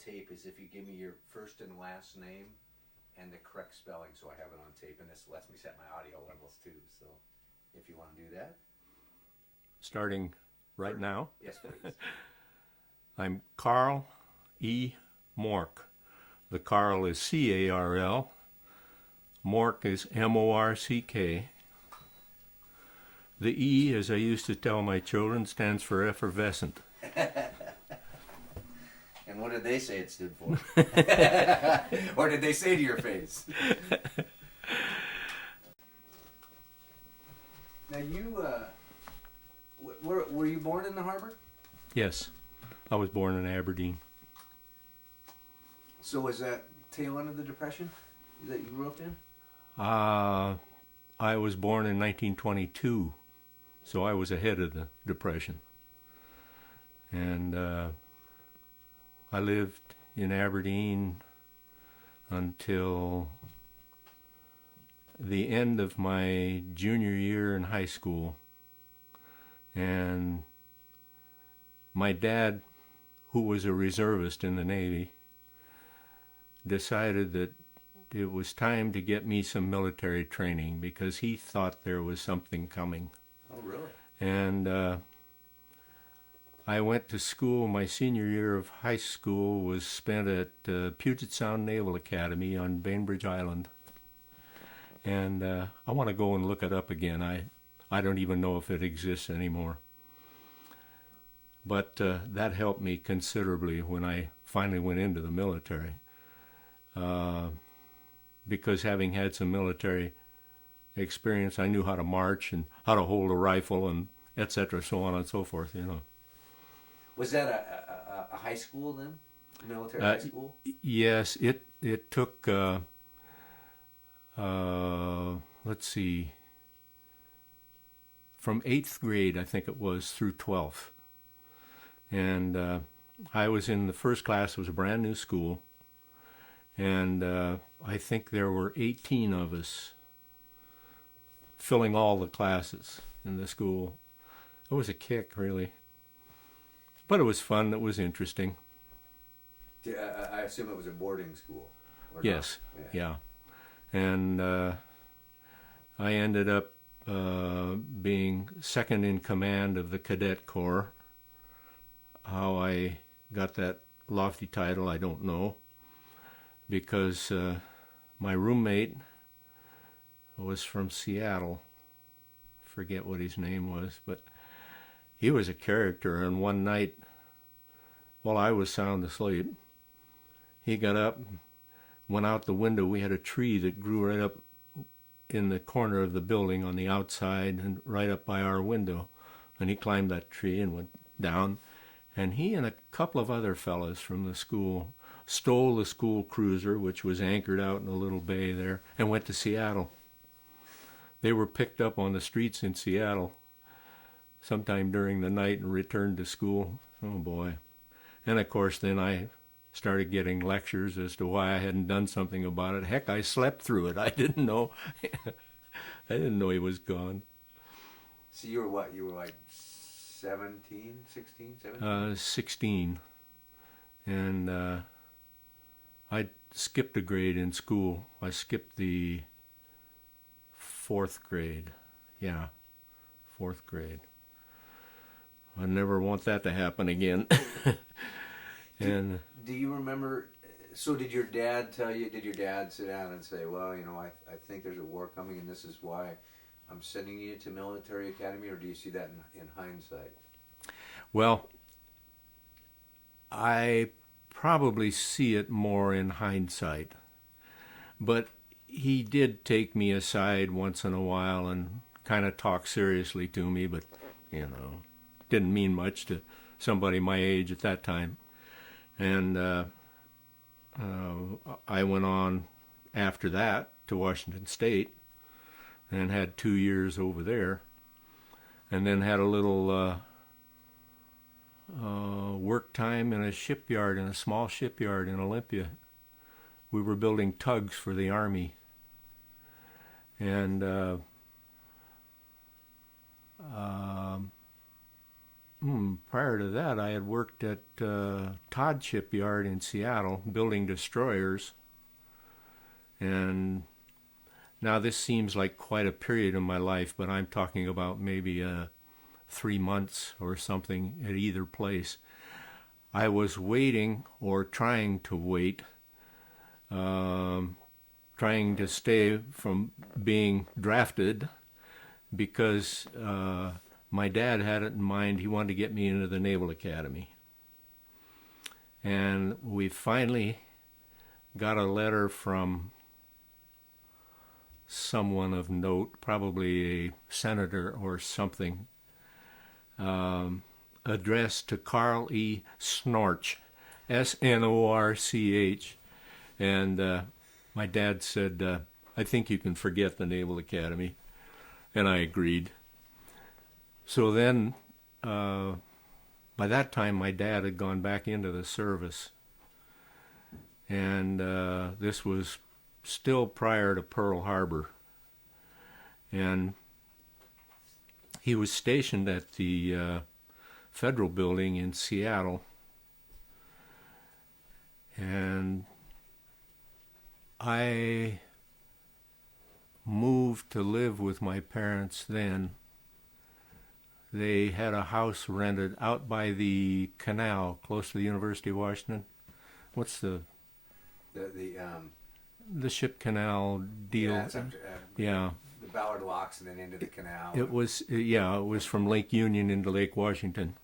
tape is if you give me your first and last name and the correct spelling, so I have it on tape, and this lets me set my audio levels too. So, if you want to do that, starting right now. Yes, please. I'm Carl E. Morck. The Carl is C-A-R-L. Morck is M-O-R-C-K. The E, as I used to tell my children, stands for effervescent. And what did they say it stood for? Or did they say to your face? Now you, were you born in the harbor? Yes, I was born in Aberdeen. So was that tail end of the Depression that you grew up in? I was born in 1922, so I was ahead of the Depression. And I lived in Aberdeen until the end of my junior year in high school. And my dad, who was a reservist in the Navy, decided that it was time to get me some military training because he thought there was something coming. Oh, really? And I went to school. My senior year of high school was spent at Puget Sound Naval Academy on Bainbridge Island. And I want to go and look it up again. I don't even know if it exists anymore. But that helped me considerably when I finally went into the military. Because having had some military experience, I knew how to march and how to hold a rifle and et cetera, so on and so forth, you know. Was that a high school then? Military high school? Yes, it took, let's see, from 8th grade, I think it was, through 12th. And I was in the first class. It was a brand new school. And I think there were 18 of us filling all the classes in the school. It was a kick, really. But it was fun. It was interesting. I assume it was a boarding school. Yes, yeah. And I ended up being second in command of the Cadet Corps. How I got that lofty title, I don't know. Because my roommate was from Seattle. Forget what his name was, but he was a character. And one night, while I was sound asleep, he got up, went out the window. We had a tree that grew right up in the corner of the building on the outside and right up by our window. And he climbed that tree and went down. And he and a couple of other fellas from the school stole the school cruiser, which was anchored out in a little bay there, and went to Seattle. They were picked up on the streets in Seattle sometime during the night and returned to school. Oh, boy. And, of course, then I started getting lectures as to why I hadn't done something about it. Heck, I slept through it. I didn't know. I didn't know he was gone. So you were what? You were like 17, 16, 17? 16. And I skipped a grade in school. I skipped the 4th grade. Yeah, 4th grade. I never want that to happen again. And do you remember, so did your dad tell you, did your dad sit down and say, well, you know, I think there's a war coming and this is why I'm sending you to military academy, or do you see that in hindsight? Well, I probably see it more in hindsight. But he did take me aside once in a while and kind of talk seriously to me, but, you know, didn't mean much to somebody my age at that time. And I went on after that to Washington State and had 2 years over there, and then had a little work time in a shipyard, in a small shipyard in Olympia. We were building tugs for the Army. And prior to that, I had worked at Todd Shipyard in Seattle, building destroyers. And now this seems like quite a period in my life, but I'm talking about maybe 3 months or something at either place. I was waiting, or trying to wait, trying to stay from being drafted, because my dad had it in mind he wanted to get me into the Naval Academy. And we finally got a letter from someone of note, probably a senator or something, addressed to Carl E. Snorch, S-N-O-R-C-H. And my dad said, I think you can forget the Naval Academy. And I agreed. So then, by that time, my dad had gone back into the service. And this was still prior to Pearl Harbor. And he was stationed at the Federal Building in Seattle. And I moved to live with my parents then. They had a house rented out by the canal close to the University of Washington. What's the ship canal deal? Yeah, yeah. The Ballard Locks and then into the canal. It was from Lake Union into Lake Washington.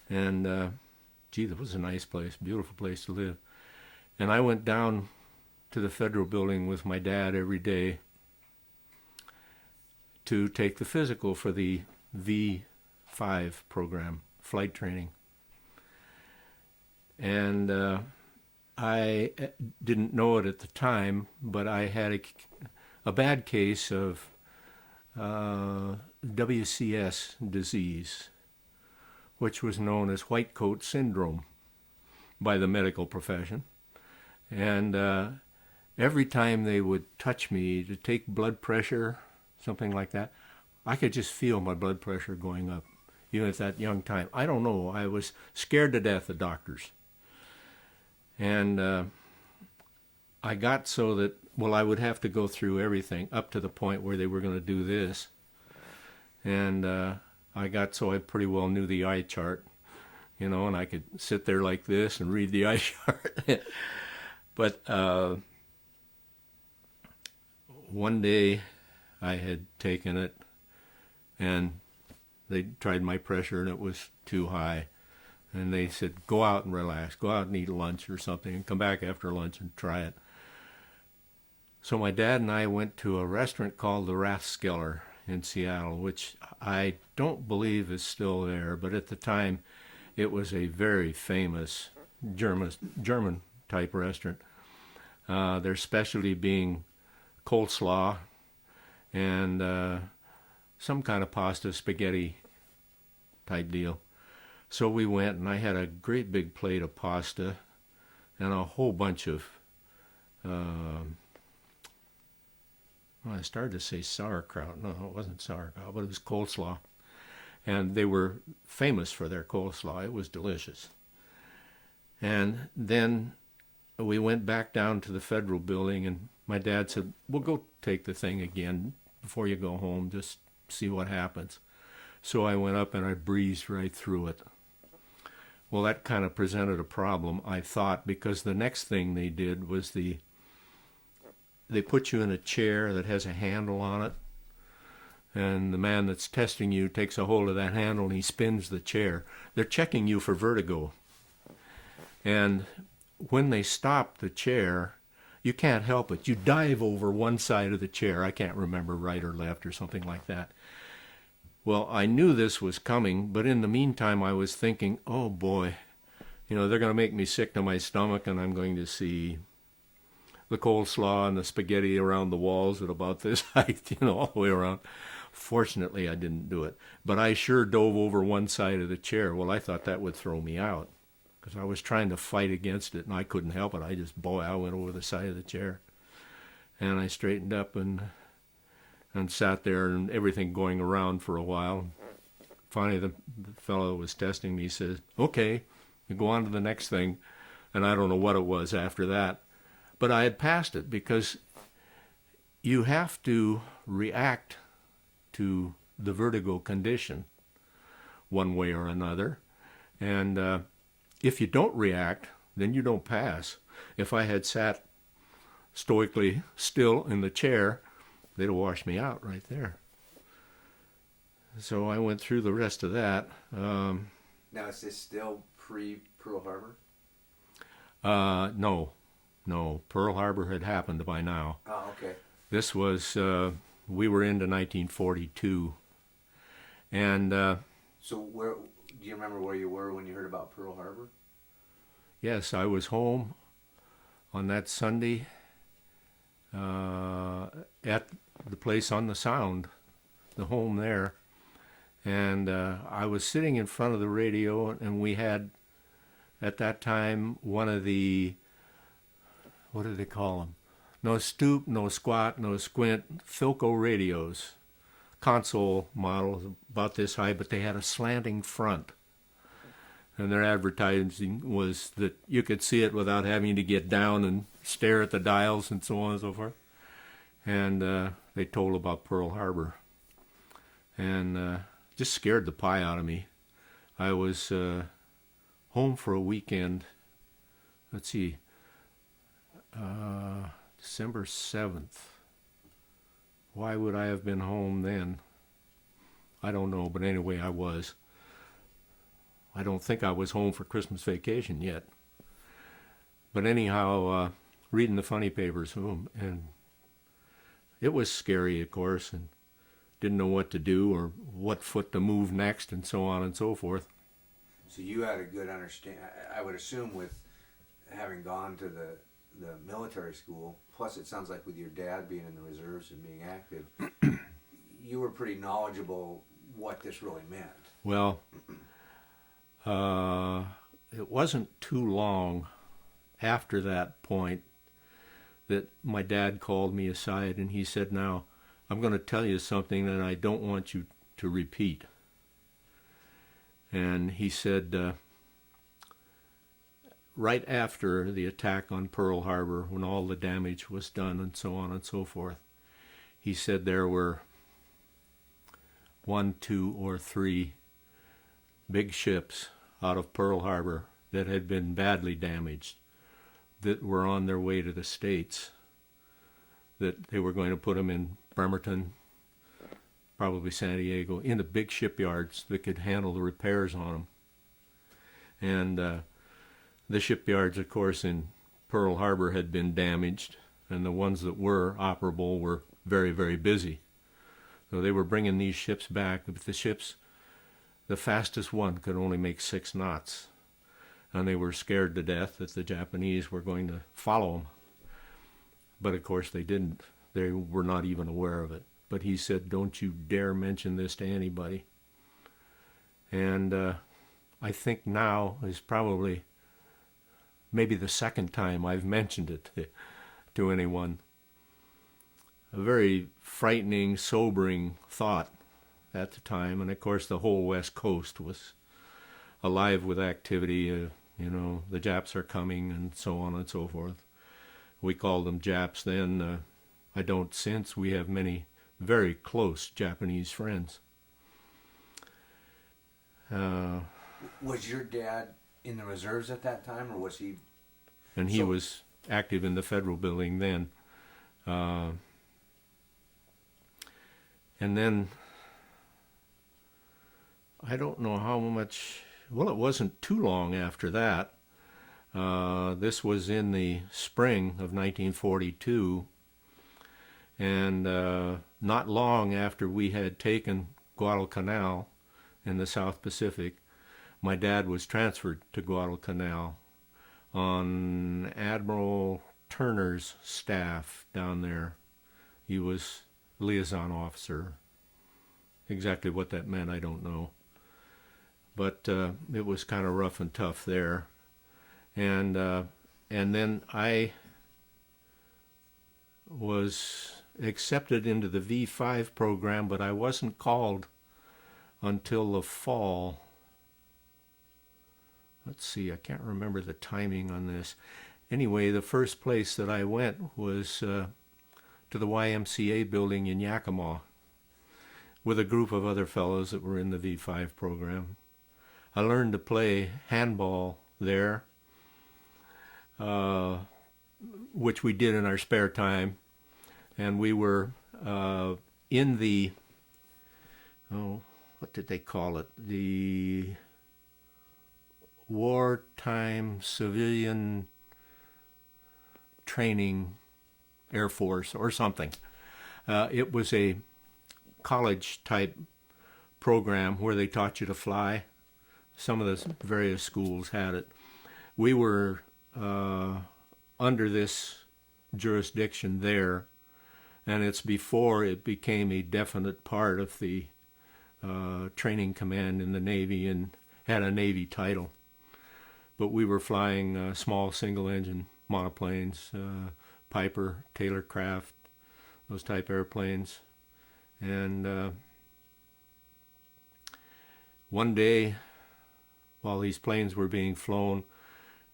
And that was a nice place, beautiful place to live. And I went down to the Federal Building with my dad every day to take the physical for the V5 program, flight training. And I didn't know it at the time, but I had a bad case of WCS disease, which was known as white coat syndrome by the medical profession. And every time they would touch me to take blood pressure, something like that, I could just feel my blood pressure going up, even at that young time. I don't know. I was scared to death of doctors. And I got so that, I would have to go through everything up to the point where they were going to do this. And I got so I pretty well knew the eye chart, and I could sit there like this and read the eye chart. But one day I had taken it, and they tried my pressure, and it was too high. And they said, go out and relax, go out and eat lunch or something, and come back after lunch and try it. So my dad and I went to a restaurant called the Rathskeller in Seattle, which I don't believe is still there, but at the time it was a very famous German-type restaurant. Their specialty being coleslaw and some kind of pasta, spaghetti type deal. So we went, and I had a great big plate of pasta and a whole bunch of, I started to say sauerkraut. No, it wasn't sauerkraut, but it was coleslaw. And they were famous for their coleslaw. It was delicious. And then we went back down to the Federal Building, and my dad said, well, go take the thing again before you go home, just see what happens. So I went up and I breezed right through it. Well, that kind of presented a problem, I thought, because the next thing they did was they put you in a chair that has a handle on it, and the man that's testing you takes a hold of that handle and he spins the chair. They're checking you for vertigo. And when they stop the chair, you can't help it. You dive over one side of the chair. I can't remember right or left or something like that. Well, I knew this was coming, but in the meantime I was thinking, oh boy, they're going to make me sick to my stomach, and I'm going to see the coleslaw and the spaghetti around the walls at about this height, all the way around. Fortunately, I didn't do it, but I sure dove over one side of the chair. Well, I thought that would throw me out, because I was trying to fight against it, and I couldn't help it. I went over the side of the chair, and I straightened up and sat there, and everything going around for a while. finally the fellow that was testing me says, "Okay, you go on to the next thing." And I don't know what it was after that. But I had passed it because you have to react to the vertigo condition one way or another. And if you don't react, then you don't pass. If I had sat stoically still in the chair, they'd have washed me out right there. So I went through the rest of that. Now, is this still pre-Pearl Harbor? No. Pearl Harbor had happened by now. Oh, okay. This was, we were into 1942. And so do you remember where you were when you heard about Pearl Harbor? Yes, I was home on that Sunday at the place on the Sound, the home there. And I was sitting in front of the radio, and we had, at that time, one of the, what do they call them? No stoop, no squat, no squint, Philco radios. Console model about this high, but they had a slanting front. And their advertising was that you could see it without having to get down and stare at the dials and so on and so forth. And they told about Pearl Harbor. And just scared the pie out of me. I was home for a weekend, let's see, December 7th. Why would I have been home then? I don't know, but anyway, I was. I don't think I was home for Christmas vacation yet. But anyhow, reading the funny papers, and it was scary, of course, and didn't know what to do or what foot to move next and so on and so forth. So you had a good understanding, I would assume, with having gone to the military school, plus it sounds like with your dad being in the reserves and being active, you were pretty knowledgeable what this really meant. Well, it wasn't too long after that point that my dad called me aside and he said, "Now, I'm going to tell you something that I don't want you to repeat." And he said, right after the attack on Pearl Harbor, when all the damage was done and so on and so forth, he said there were 1, 2, or 3 big ships out of Pearl Harbor that had been badly damaged, that were on their way to the States, that they were going to put them in Bremerton, probably San Diego, into big shipyards that could handle the repairs on them. And the shipyards, of course, in Pearl Harbor had been damaged, and the ones that were operable were very, very busy. So they were bringing these ships back, but the ships, the fastest one could only make 6 knots. And they were scared to death that the Japanese were going to follow them. But of course they didn't. They were not even aware of it. But he said, "Don't you dare mention this to anybody." And I think now is probably maybe the second time I've mentioned it to anyone. A very frightening, sobering thought at the time. And of course the whole West Coast was alive with activity. The Japs are coming and so on and so forth. We called them Japs then. I don't since. We have many very close Japanese friends. Was your dad in the reserves at that time, or was he? And he was active in the federal building then. And then, I don't know how much, well, it wasn't too long after that. This was in the spring of 1942. And not long after we had taken Guadalcanal in the South Pacific, my dad was transferred to Guadalcanal on Admiral Turner's staff down there. He was liaison officer. Exactly what that meant, I don't know. But it was kind of rough and tough there. And then I was accepted into the V5 program, but I wasn't called until the fall. Let's see, I can't remember the timing on this. Anyway, the first place that I went was to the YMCA building in Yakima with a group of other fellows that were in the V5 program. I learned to play handball there, which we did in our spare time. And we were in the, what did they call it? The Wartime Civilian Training Air Force or something. It was a college-type program where they taught you to fly. Some of the various schools had it. We were under this jurisdiction there, and it's before it became a definite part of the training command in the Navy and had a Navy title. But we were flying small single-engine monoplanes, Piper, Taylor Craft, those type airplanes. And one day, while these planes were being flown,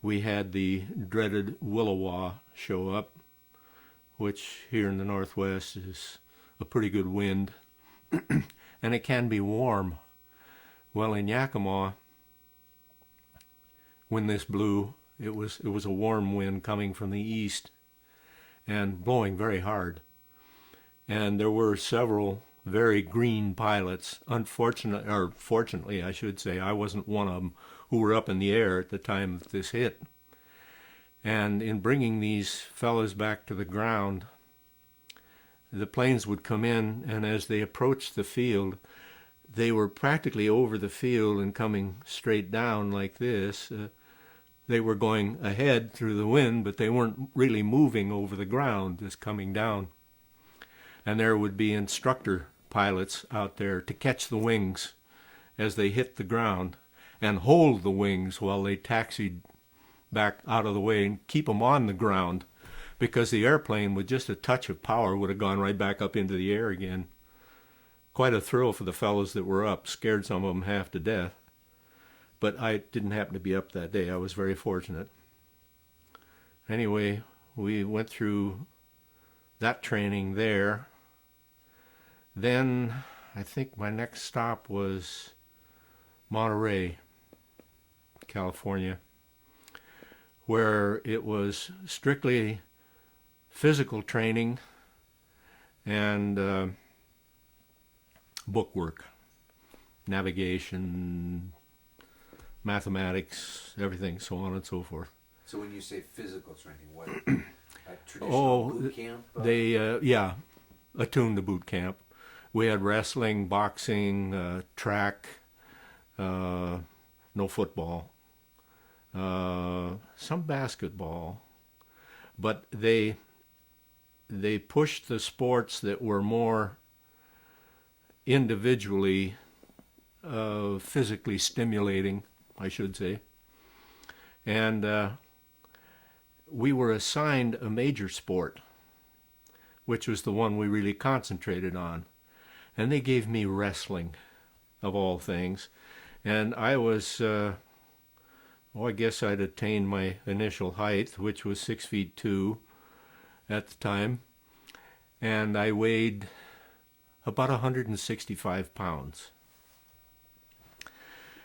we had the dreaded Willowa show up, which here in the Northwest is a pretty good wind, and it can be warm. Well, in Yakima, when this blew, it was a warm wind coming from the east and blowing very hard. And there were several very green pilots. Fortunately, I should say, I wasn't one of them, who were up in the air at the time that this hit. And in bringing these fellows back to the ground, the planes would come in, and as they approached the field, they were practically over the field and coming straight down like this. They were going ahead through the wind, but they weren't really moving over the ground, just coming down. And there would be instructor pilots out there to catch the wings as they hit the ground and hold the wings while they taxied back out of the way and keep them on the ground, because the airplane with just a touch of power would have gone right back up into the air again. Quite a thrill for the fellows that were up, scared some of them half to death. But I didn't happen to be up that day. I was very fortunate. Anyway, we went through that training there. Then I think my next stop was Monterey, California, where it was strictly physical training and book work, navigation, mathematics, everything, so on and so forth. So when you say physical training, what? A traditional boot camp? They attuned to boot camp. We had wrestling, boxing, track, no football, some basketball, but they pushed the sports that were more individually physically stimulating, I should say. And we were assigned a major sport, which was the one we really concentrated on. And they gave me wrestling, of all things. And I was, I guess I'd attained my initial height, which was 6'2" at the time. And I weighed about 165 pounds.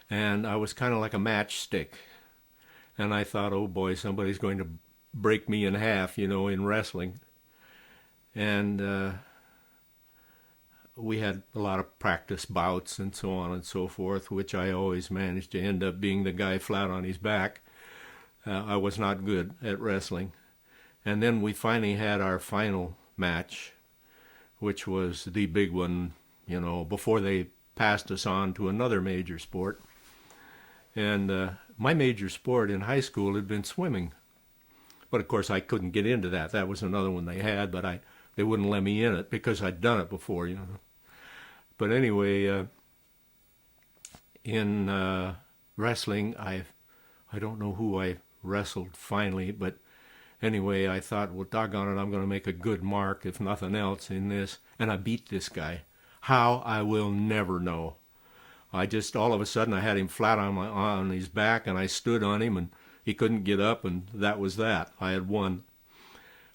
And I was kind of like a matchstick. And I thought, oh boy, somebody's going to break me in half, in wrestling. And we had a lot of practice bouts and so on and so forth, which I always managed to end up being the guy flat on his back. I was not good at wrestling. And then we finally had our final match, which was the big one, before they passed us on to another major sport. And my major sport in high school had been swimming. But of course I couldn't get into that. That was another one they had, but they wouldn't let me in it because I'd done it before, But anyway, in wrestling, I don't know who I wrestled finally, but anyway, I thought, well, doggone it, I'm going to make a good mark, if nothing else, in this. And I beat this guy. How, I will never know. I just, all of a sudden, I had him flat on his back, and I stood on him, and he couldn't get up, and that was that. I had won.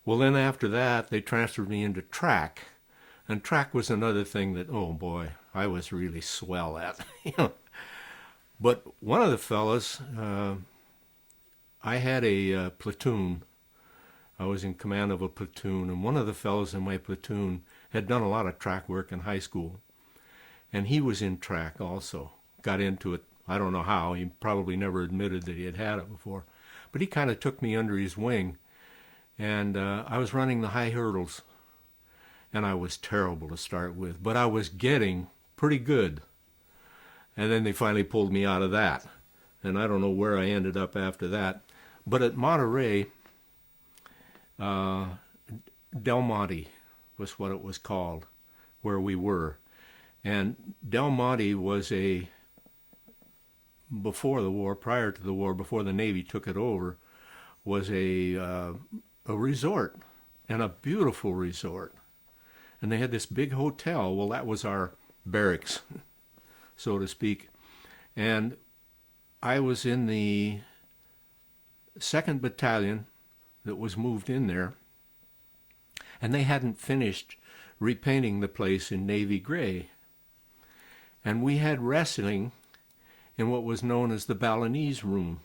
Well, then after that, they transferred me into track. And track was another thing that, oh boy, I was really swell at. But one of the fellas, I had a platoon. I was in command of a platoon, and one of the fellows in my platoon had done a lot of track work in high school. And he was in track also. Got into it, I don't know how. He probably never admitted that he had had it before. But he kind of took me under his wing. And I was running the high hurdles. And I was terrible to start with. But I was getting pretty good. And then they finally pulled me out of that. And I don't know where I ended up after that. But at Monterey, Del Monte was what it was called, where we were. And Del Monte was before the war, prior to the war, before the Navy took it over, was a resort, and a beautiful resort. And they had this big hotel. Well, that was our barracks, so to speak. And I was in the 2nd Battalion that was moved in there, and they hadn't finished repainting the place in navy gray. And we had wrestling in what was known as the Balinese room.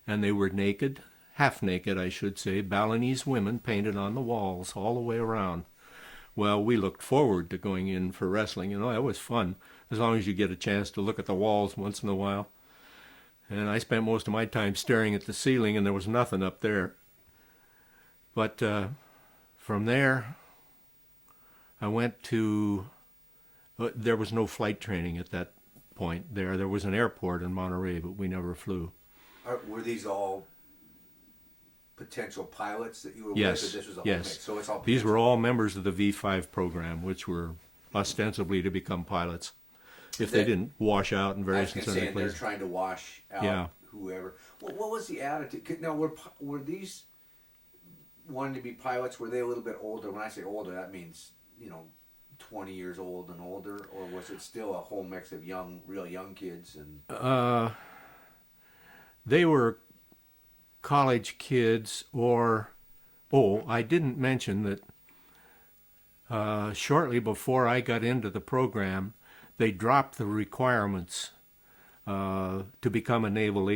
And they were naked, half naked, I should say, Balinese women painted on the walls all the way around. Well, we looked forward to going in for wrestling. That was fun, as long as you get a chance to look at the walls once in a while. And I spent most of my time staring at the ceiling, and there was nothing up there. But from there, I went to... There was no flight training at that point there. There was an airport in Monterey, but we never flew. Were these all potential pilots that you were yes, with? Or this was a whole yes. mix? So it's all These were all members of the V5 program, which were ostensibly to become pilots, if they didn't wash out in various I was going to say, places. they're trying to wash out whoever. What was the attitude? Now, were these wanting to be pilots? Were they a little bit older? When I say older, that means 20 years old and older, or was it still a whole mix of real young kids? And they were college kids, or I didn't mention that shortly before I got into the program, they dropped the requirements to become a naval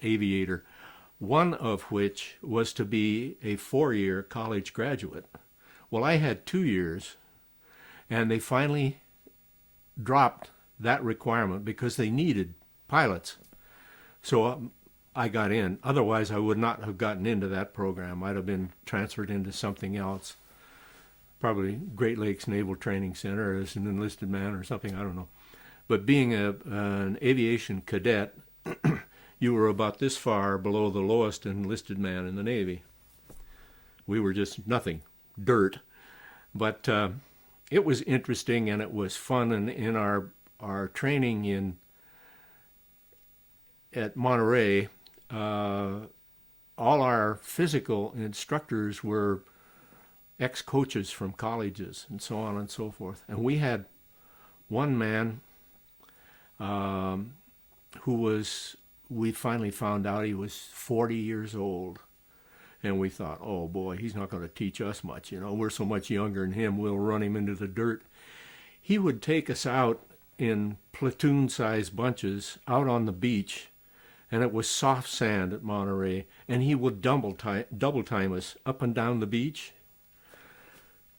aviator, one of which was to be a 4-year college graduate. Well, I had 2 years, and they finally dropped that requirement because they needed pilots. So I got in. Otherwise, I would not have gotten into that program. I'd have been transferred into something else, probably Great Lakes Naval Training Center as an enlisted man or something, I don't know. But being an aviation cadet, you were about this far below the lowest enlisted man in the Navy. We were just nothing. Dirt. But it was interesting, and it was fun. And in our training at Monterey, all our physical instructors were ex-coaches from colleges and so on and so forth. And we had one man we finally found out he was 40 years old. And we thought, oh boy, he's not going to teach us much. We're so much younger than him. We'll run him into the dirt. He would take us out in platoon-sized bunches out on the beach, and it was soft sand at Monterey, and he would double time us up and down the beach.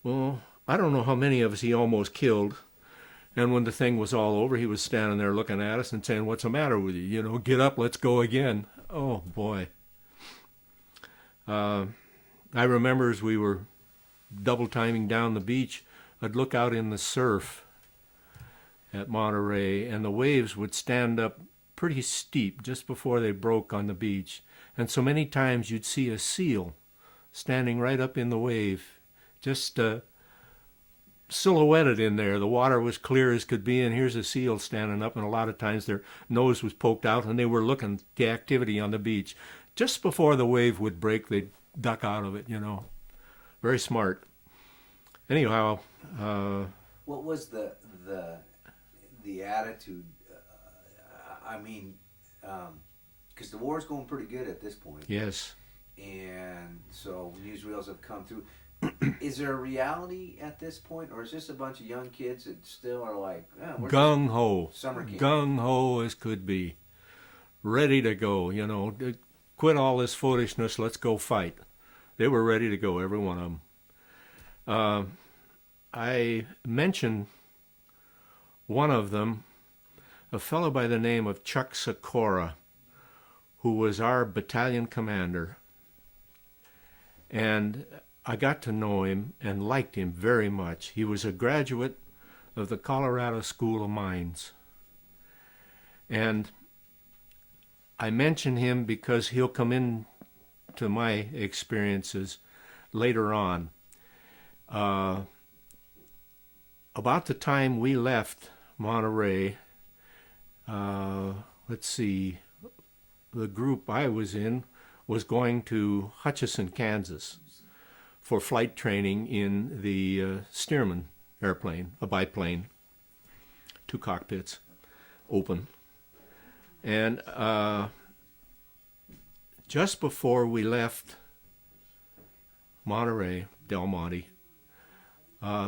Well, I don't know how many of us he almost killed. And when the thing was all over, he was standing there looking at us and saying, "What's the matter with you? Get up, let's go again." Oh boy. I remember as we were double timing down the beach, I'd look out in the surf at Monterey, and the waves would stand up pretty steep just before they broke on the beach. And so many times you'd see a seal standing right up in the wave, just silhouetted in there. The water was clear as could be, and here's a seal standing up, and a lot of times their nose was poked out, and they were looking at the activity on the beach. Just before the wave would break, they'd duck out of it, Very smart. Anyhow. What was the the attitude. I mean, because the war's going pretty good at this point. Yes. And so newsreels have come through. Is there a reality at this point, or is this a bunch of young kids that still are like, gung ho, summer camp? Gung ho as could be, ready to go? Quit all this foolishness. Let's go fight. They were ready to go, every one of them. I mentioned one of them, a fellow by the name of Chuck Sakura, who was our battalion commander. And I got to know him and liked him very much. He was a graduate of the Colorado School of Mines. And I mention him because he'll come in to my experiences later on. About the time we left Monterey, let's see, the group I was in was going to Hutchinson, Kansas for flight training in the Stearman airplane, a biplane, 2 cockpits, open. And just before we left Monterey, Del Monte,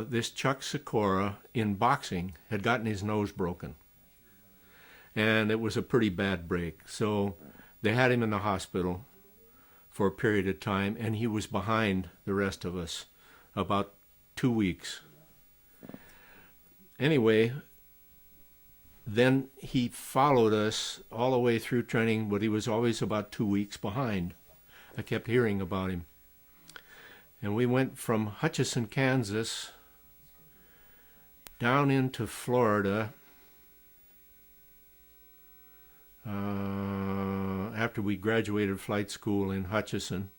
this Chuck Sakura in boxing had gotten his nose broken. And it was a pretty bad break. So they had him in the hospital for a period of time, and he was behind the rest of us about 2 weeks. Anyway, then he followed us all the way through training, but he was always about 2 weeks behind. I kept hearing about him. And we went from Hutchinson, Kansas, down into Florida after we graduated flight school in Hutchinson,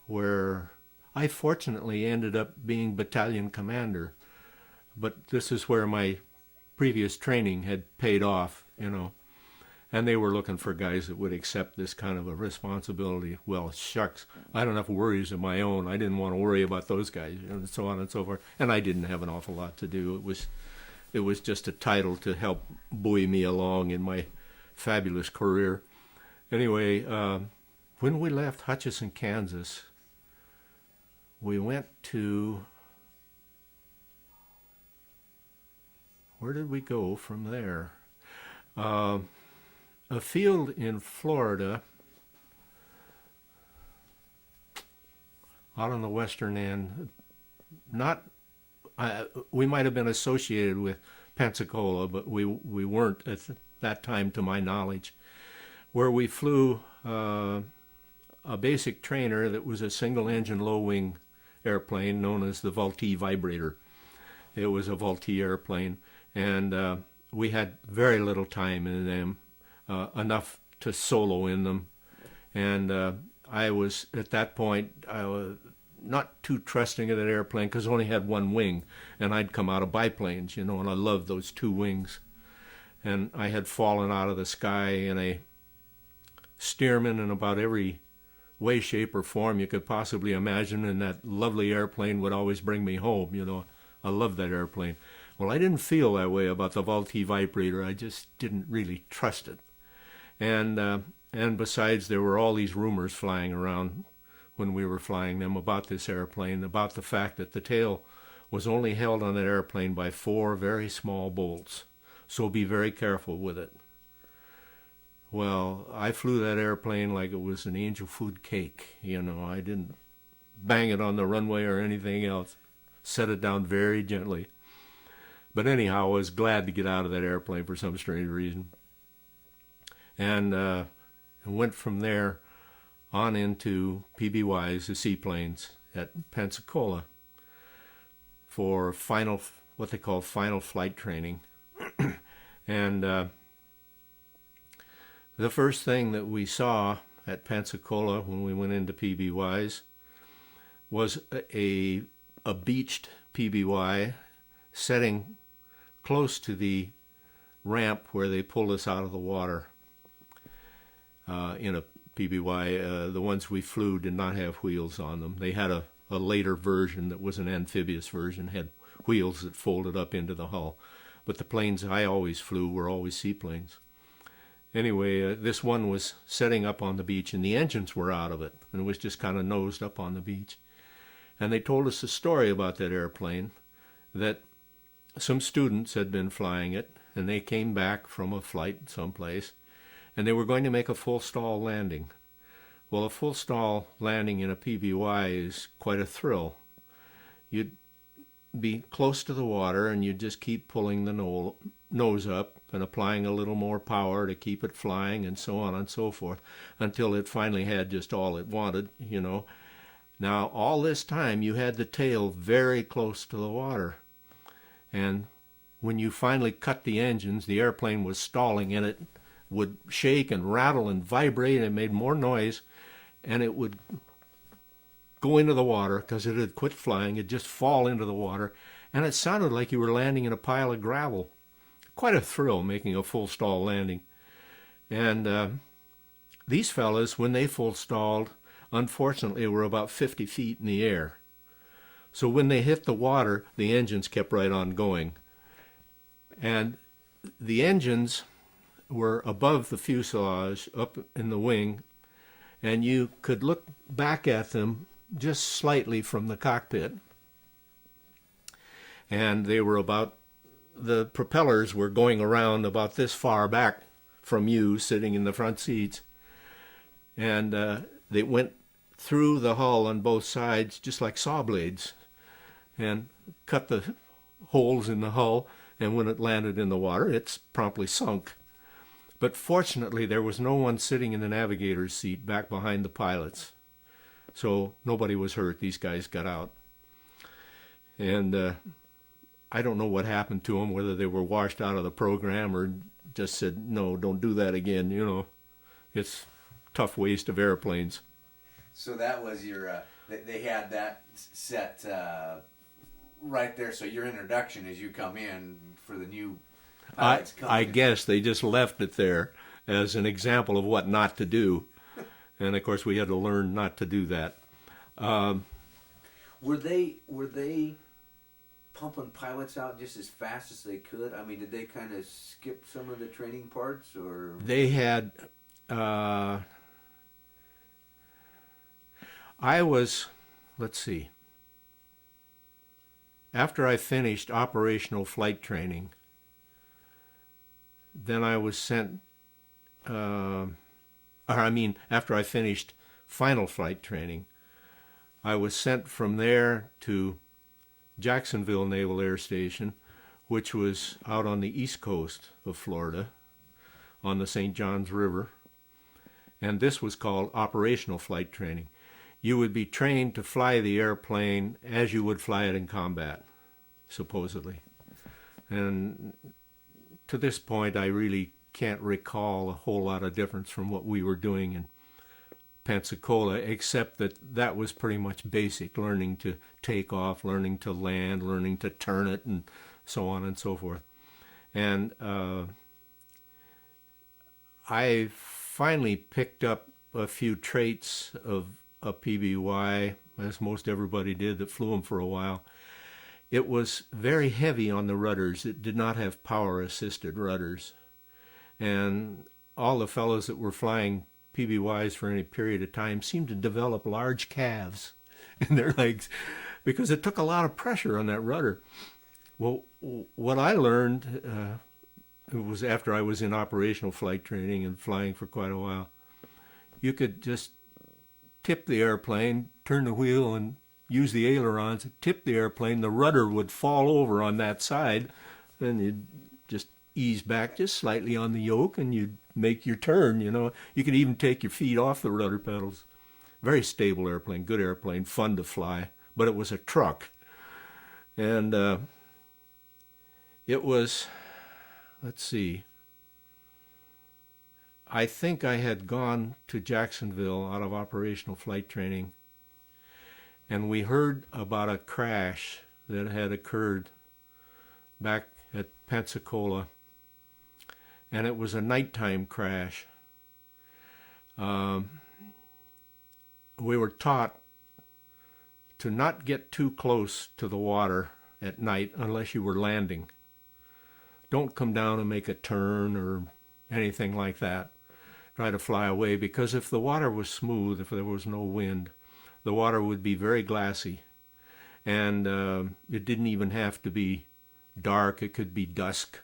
where I fortunately ended up being battalion commander. But this is where my previous training had paid off, and they were looking for guys that would accept this kind of a responsibility. Well, shucks, I had enough worries of my own. I didn't want to worry about those guys, and so on and so forth. And I didn't have an awful lot to do. It was just a title to help buoy me along in my fabulous career. Anyway, when we left Hutchinson, Kansas, we went to, where did we go from there? A field in Florida, out on the western end. We might have been associated with Pensacola, but we weren't at that time, to my knowledge, where we flew a basic trainer that was a single-engine low-wing airplane known as the Vaulte Vibrator. It was a Vaulte airplane, and we had very little time in them, enough to solo in them. And I was, at that point, I was not too trusting of that airplane because it only had one wing, and I'd come out of biplanes, and I loved those 2 wings. And I had fallen out of the sky in a Stearman in about every way, shape, or form you could possibly imagine, and that lovely airplane would always bring me home, I loved that airplane. Well, I didn't feel that way about the Vaulte Vibrator. I just didn't really trust it. And besides, there were all these rumors flying around when we were flying them about this airplane, about the fact that the tail was only held on that airplane by 4 very small bolts. So be very careful with it. Well, I flew that airplane like it was an angel food cake. I didn't bang it on the runway or anything else. Set it down very gently. But anyhow, I was glad to get out of that airplane for some strange reason. And went from there on into PBYs, the Seaplanes, at Pensacola for what they call final flight training. And the first thing that we saw at Pensacola when we went into PBYs was a beached PBY setting close to the ramp where they pulled us out of the water. In a PBY, the ones we flew did not have wheels on them. They had a later version that was an amphibious version, had wheels that folded up into the hull. but the planes I always flew were always seaplanes. Anyway, this one was setting up on the beach, and the engines were out of it, and it was just kind of nosed up on the beach. And they told us a story about that airplane, that some students had been flying it, and they came back from a flight someplace, and they were going to make a full stall landing. Well, a full stall landing in a PBY is quite a thrill. You'd be close to the water, and you'd just keep pulling the nose up and applying a little more power to keep it flying, and so on and so forth, until it finally had just all it wanted, you know. Now, all this time, you had the tail very close to the water. And when you finally cut the engines, the airplane was stalling, and it would shake and rattle and vibrate, and it made more noise, and it would go into the water because it had quit flying. It'd just fall into the water, and it sounded like you were landing in a pile of gravel. Quite a thrill making a full stall landing. And these fellas, when they full stalled, unfortunately were about 50 feet in the air. So when they hit the water, the engines kept right on going. And the engines were above the fuselage, up in the wing, and you could look back at them just slightly from the cockpit. And they were the propellers were going around about this far back from you, sitting in the front seats. And they went through the hull on both sides, just like saw blades, and cut the holes in the hull, and when it landed in the water, it's promptly sunk. But fortunately, there was no one sitting in the navigator's seat back behind the pilots. So nobody was hurt. These guys got out. And I don't know what happened to them, whether they were washed out of the program or just said, no, don't do that again. You know, it's tough waste of airplanes. So that was your, they had that set right there. So your introduction as you come in for the new pilots I guess they just left it there as an example of what not to do. And of course we had to learn not to do that. Were they pumping pilots out just as fast as they could? I mean, did they kind of skip some of the training parts, or? They had, let's see, after I finished operational flight training, then I was sent, after I finished final flight training, I was sent from there to Jacksonville Naval Air Station, which was out on the east coast of Florida on the St. Johns River. And this was called operational flight training. You would be trained to fly the airplane as you would fly it in combat, supposedly. And to this point, I really can't recall a whole lot of difference from what we were doing in Pensacola, except that that was pretty much basic, learning to take off, learning to land, learning to turn it, and so on and so forth. And I finally picked up a few traits of a PBY, as most everybody did that flew them for a while. It was very heavy on the rudders. It did not have power-assisted rudders. And all the fellows that were flying PBYs for any period of time seemed to develop large calves in their legs because it took a lot of pressure on that rudder. Well, what I learned, it was after I was in operational flight training and flying for quite a while, you could just tip the airplane, turn the wheel, and use the ailerons, tip the airplane, the rudder would fall over on that side, and you'd just ease back just slightly on the yoke, and you'd make your turn, you know. You could even take your feet off the rudder pedals. Very stable airplane, good airplane, fun to fly, but it was a truck. And it was, let's see, I think I had gone to Jacksonville out of operational flight training, and we heard about a crash that had occurred back at Pensacola, and it was a nighttime crash. We were taught to not get too close to the water at night unless you were landing. don't come down and make a turn or anything like that. Try to fly away, because if the water was smooth, if there was no wind, the water would be very glassy. And it didn't even have to be dark. It could be dusk.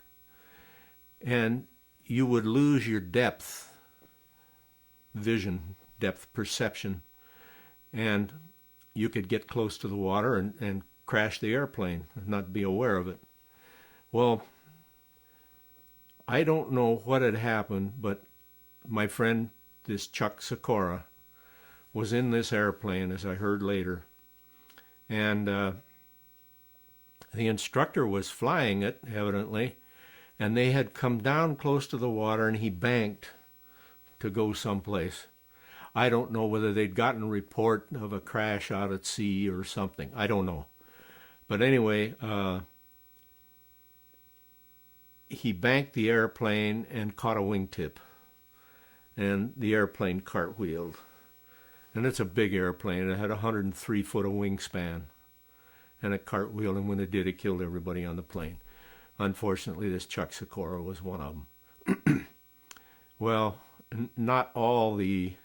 And you would lose your depth vision, depth perception. And you could get close to the water and crash the airplane and not be aware of it. Well, I don't know what had happened, but my friend, this Chuck Sakura, was in this airplane, as I heard later. And the instructor was flying it, evidently, and they had come down close to the water, and he banked to go someplace. I don't know whether they'd gotten a report of a crash out at sea or something. I don't know. But anyway, he banked the airplane and caught a wingtip, and the airplane cartwheeled. And it's a big airplane. It had 103 foot of wingspan, and it cartwheeled, and when it did, it killed everybody on the plane. Unfortunately, this Chuck Sakura was one of them. Well, not all the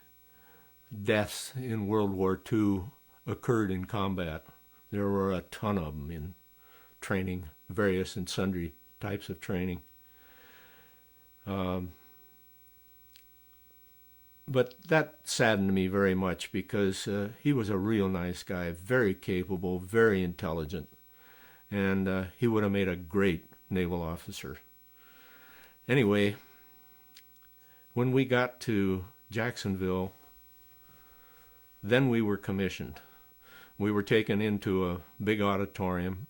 deaths in World War II occurred in combat. There were a ton of them in training, various and sundry types of training. But that saddened me very much, because he was a real nice guy, very capable, very intelligent, and he would have made a great naval officer. Anyway, when we got to Jacksonville, then we were commissioned. We were taken into a big auditorium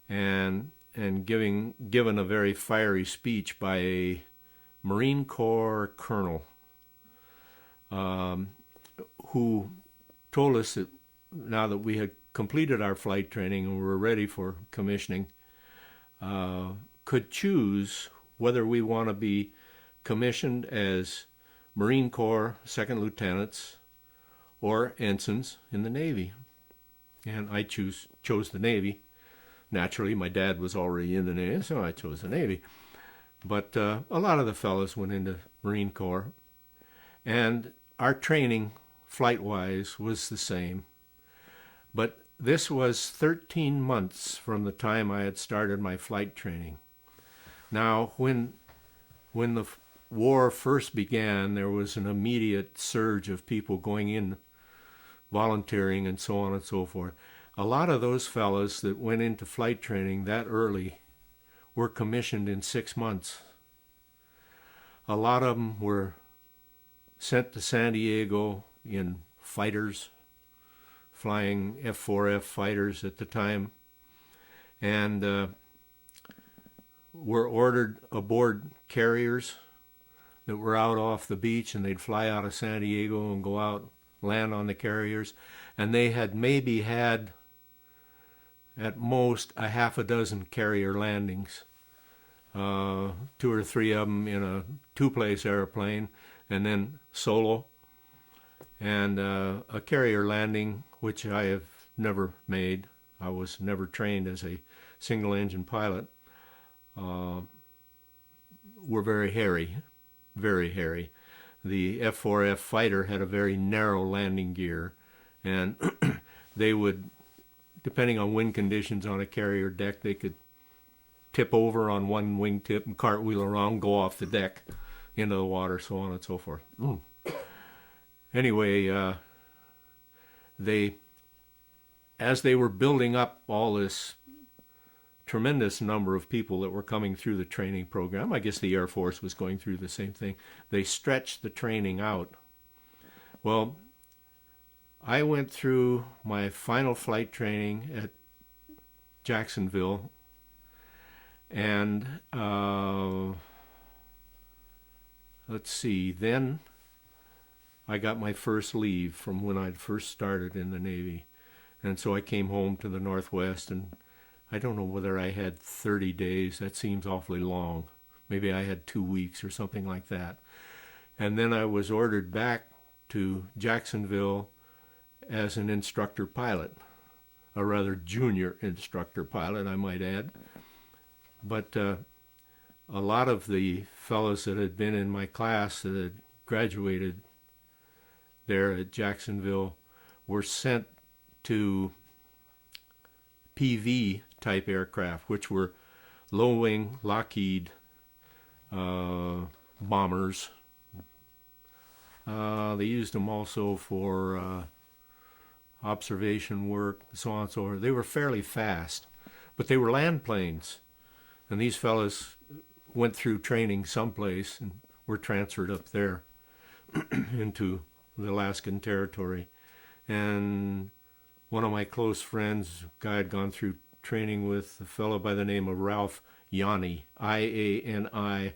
and given a very fiery speech by a Marine Corps colonel, who told us that now that we had completed our flight training and were ready for commissioning, could choose whether we want to be commissioned as Marine Corps second lieutenants or ensigns in the Navy. And I chose the Navy. Naturally, my dad was already in the Navy, so I chose the Navy. But a lot of the fellows went into Marine Corps. And our training, flight-wise, was the same. But this was 13 months from the time I had started my flight training. Now, when the war first began, there was an immediate surge of people going in, volunteering, and so on and so forth. A lot of those fellows that went into flight training that early were commissioned in 6 months. A lot of them were sent to San Diego in fighters, flying F-4F fighters at the time, and were ordered aboard carriers that were out off the beach, and they'd fly out of San Diego and go out, land on the carriers, and they had maybe had at most a half a dozen carrier landings, 2 or 3 of them in a 2-place airplane, and then solo, and a carrier landing, which I have never made. I was never trained as a single-engine pilot. Were very hairy, very hairy. The F-4F fighter had a very narrow landing gear, and they would, depending on wind conditions on a carrier deck, they could tip over on one wingtip and cartwheel around, go off the deck into the water, so on and so forth. Anyway, as they were building up all this tremendous number of people that were coming through the training program, I guess the Air Force was going through the same thing, they stretched the training out. Well, I went through my final flight training at Jacksonville, and let's see, then I got my first leave from when I'd first started in the Navy. And so I came home to the Northwest, and I don't know whether I had 30 days. That seems awfully long. Maybe I had 2 weeks or something like that. And then I was ordered back to Jacksonville as an instructor pilot, a rather junior instructor pilot, I might add. But a lot of the fellows that had been in my class that had graduated there at Jacksonville were sent to PV type aircraft, which were low-wing Lockheed bombers. They used them also for observation work, so on and so forth. They were fairly fast, but they were land planes. And these fellas went through training someplace and were transferred up there into the Alaskan Territory. And one of my close friends, a guy I'd gone through training with, a fellow by the name of Ralph Ianni, I-A-N-I,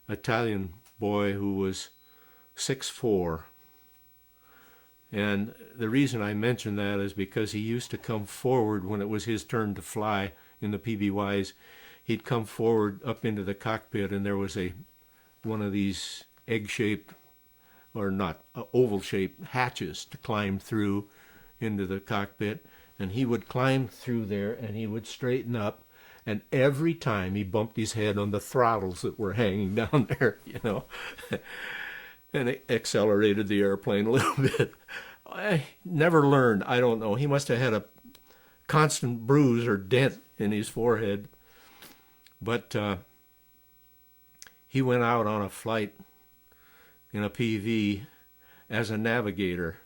Italian boy who was 6'4". And the reason I mention that is because he used to come forward when it was his turn to fly in the PBYs. He'd come forward up into the cockpit, and there was one of these egg-shaped, or not, oval-shaped hatches to climb through into the cockpit. And he would climb through there, and he would straighten up, and every time he bumped his head on the throttles that were hanging down there, and it accelerated the airplane a little bit. I never learned. I don't know. He must have had a constant bruise or dent in his forehead. But he went out on a flight in a PV as a navigator.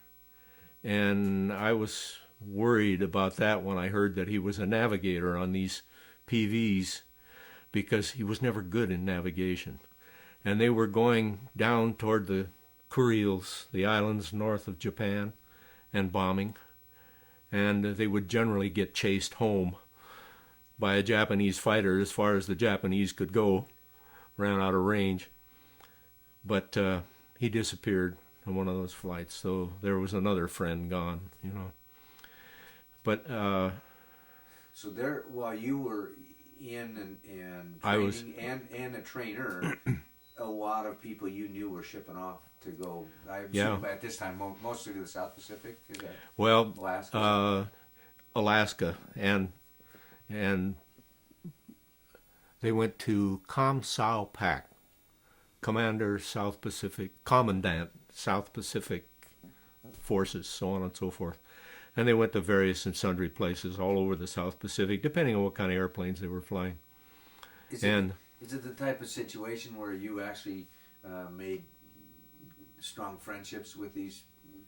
And I was worried about that when I heard that he was a navigator on these PVs, because he was never good in navigation. And they were going down toward the Kurils, the islands north of Japan, and bombing. And they would generally get chased home by a Japanese fighter as far as the Japanese could go, ran out of range. But he disappeared on one of those flights, so there was another friend gone, But so there, while you were in and training I was, and a trainer, a lot of people you knew were shipping off to go. I assume yeah. at this time mostly to the South Pacific. Is that Well, Alaska, and they went to Commandant South Pacific Forces, so on and so forth. And they went to various and sundry places all over the South Pacific, depending on what kind of airplanes they were flying. Is it the type of situation where you actually made strong friendships with these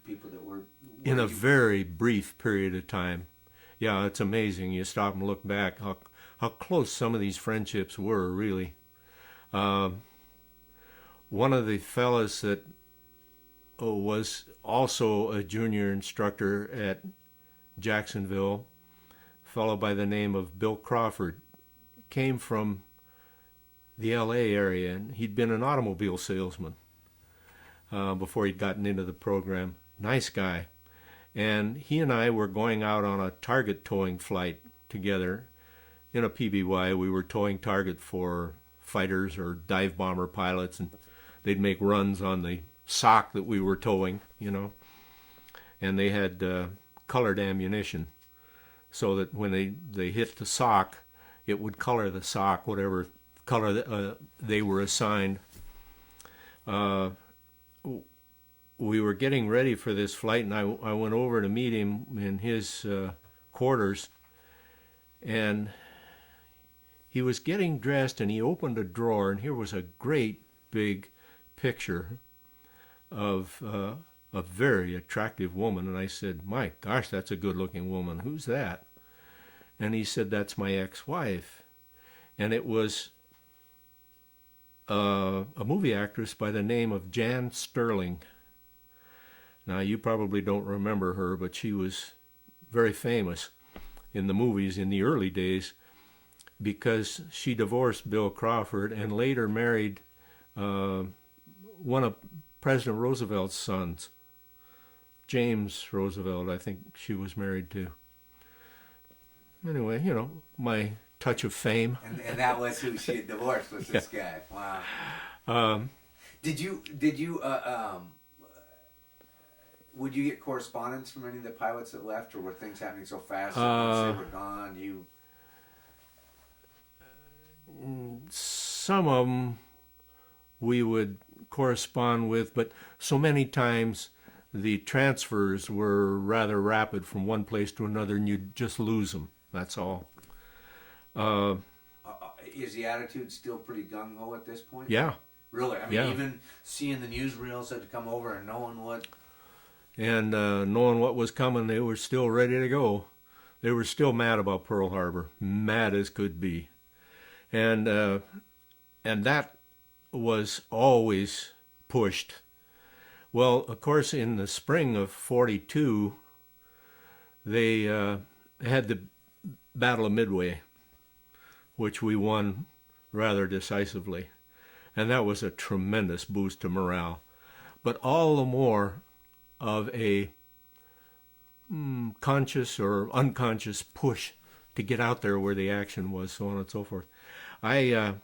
people that were... In a very brief period of time. Yeah, it's amazing. You stop and look back how close some of these friendships were, really. One of the fellas that was also a junior instructor at Jacksonville, a fellow by the name of Bill Crawford, came from the L.A. area, and he'd been an automobile salesman before he'd gotten into the program. Nice guy. And he and I were going out on a target towing flight together in a PBY. We were towing target for fighters or dive bomber pilots, and they'd make runs on the sock that we were towing, and they had colored ammunition, so that when they hit the sock, it would color the sock, whatever color they were assigned. We were getting ready for this flight, and I went over to meet him in his quarters, and he was getting dressed, and he opened a drawer, and here was a great big picture of a very attractive woman. And I said, "My gosh, that's a good-looking woman. Who's that?" And he said, "That's my ex-wife." And it was a movie actress by the name of Jan Sterling. Now, you probably don't remember her, but she was very famous in the movies in the early days because she divorced Bill Crawford and later married one of President Roosevelt's sons, James Roosevelt, I think she was married to. Anyway, my touch of fame. And that was who she had divorced, was this guy. Wow. Did you would you get correspondence from any of the pilots that left, or were things happening so fast that once they were gone, you... some of them we would correspond with, but so many times the transfers were rather rapid from one place to another, and you'd just lose them. That's all. Is the attitude still pretty gung-ho at this point? Yeah. Really? I mean, Yeah. even seeing the newsreels that come over and knowing what... And knowing what was coming, they were still ready to go. They were still mad about Pearl Harbor, mad as could be. And that was always pushed. Well, of course, in the spring of '42, they had the Battle of Midway, which we won rather decisively. And that was a tremendous boost to morale. But all the more of a conscious or unconscious push to get out there where the action was, so on and so forth. I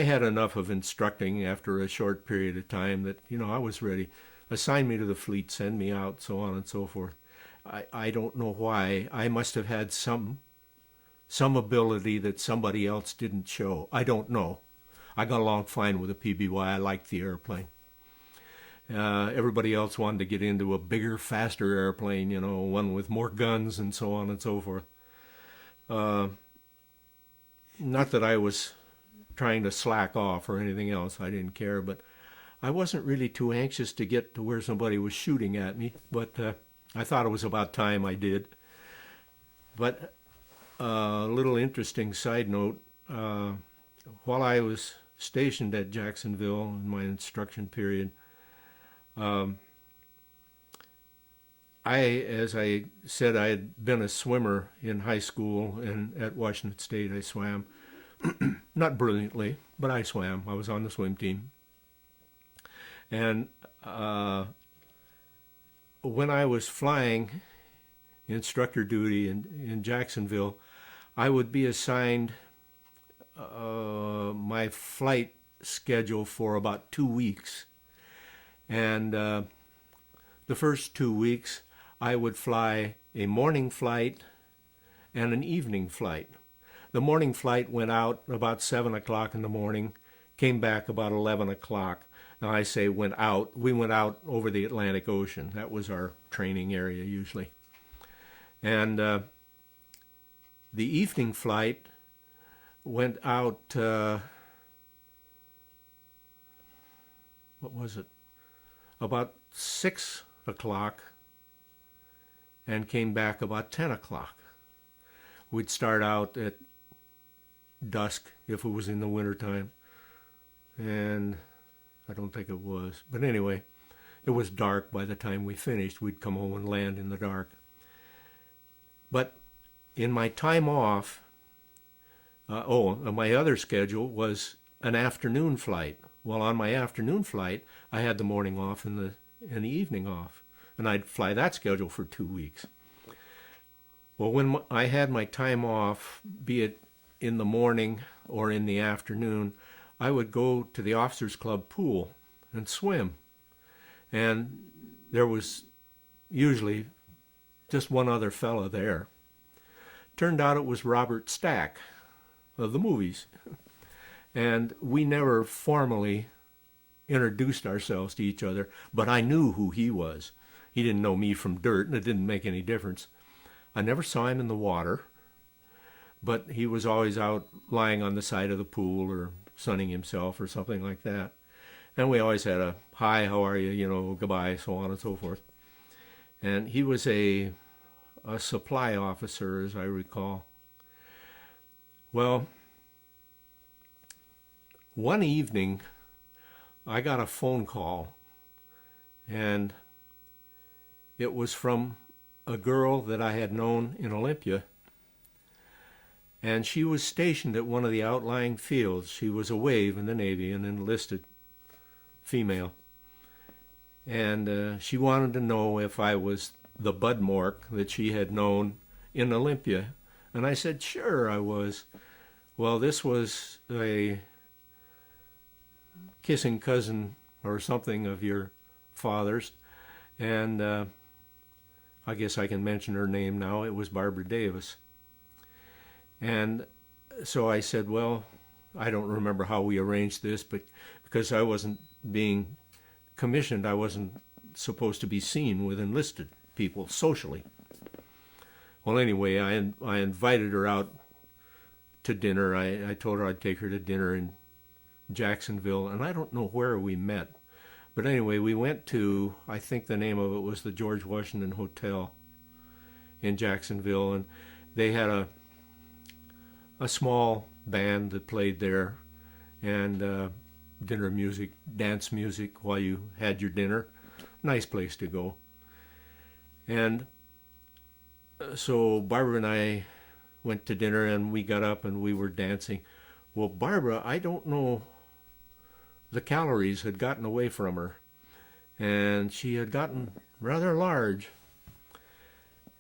had enough of instructing after a short period of time that, I was ready. Assign me to the fleet, send me out, so on and so forth. I don't know why. I must have had some ability that somebody else didn't show. I don't know. I got along fine with a PBY. I liked the airplane. Everybody else wanted to get into a bigger, faster airplane, one with more guns and so on and so forth. Not that I was trying to slack off or anything else. I didn't care, but I wasn't really too anxious to get to where somebody was shooting at me, but I thought it was about time I did. But a little interesting side note, while I was stationed at Jacksonville in my instruction period, as I said, I had been a swimmer in high school, and at Washington State I swam. Not brilliantly, but I swam. I was on the swim team. And when I was flying instructor duty in Jacksonville, I would be assigned my flight schedule for about 2 weeks. And the first 2 weeks, I would fly a morning flight and an evening flight. The morning flight went out about 7 o'clock in the morning, came back about 11 o'clock. Now I say went out. We went out over the Atlantic Ocean. That was our training area usually. And the evening flight went out, about 6 o'clock and came back about 10 o'clock. We'd start out at dusk if it was in the wintertime, and I don't think it was. But anyway, it was dark by the time we finished. We'd come home and land in the dark. But in my time off, my other schedule was an afternoon flight. Well, on my afternoon flight, I had the morning off and the evening off, and I'd fly that schedule for 2 weeks. Well, when I had my time off, be it in the morning or in the afternoon, I would go to the Officers Club pool and swim. And there was usually just one other fella there. Turned out it was Robert Stack of the movies. And we never formally introduced ourselves to each other, but I knew who he was. He didn't know me from dirt, and it didn't make any difference. I never saw him in the water, but he was always out lying on the side of the pool or sunning himself or something like that. And we always had a, hi, how are you, goodbye, so on and so forth. And he was a supply officer, as I recall. Well, one evening, I got a phone call, and it was from a girl that I had known in Olympia, and she was stationed at one of the outlying fields. She was a wave in the Navy, an enlisted female, and she wanted to know if I was the Bud Morck that she had known in Olympia, and I said, sure, I was. Well, this was a kissing cousin or something of your father's, and I guess I can mention her name now. It was Barbara Davis. And so I said, well, I don't remember how we arranged this, but because I wasn't being commissioned, I wasn't supposed to be seen with enlisted people socially. Well, anyway, I invited her out to dinner. I told her I'd take her to dinner in Jacksonville, and I don't know where we met. But anyway, we went to, I think the name of it was the George Washington Hotel in Jacksonville, and they had a small band that played there, and dinner music, dance music while you had your dinner. Nice place to go. And so Barbara and I went to dinner, and we got up and we were dancing. Well, Barbara, I don't know, the calories had gotten away from her, and she had gotten rather large.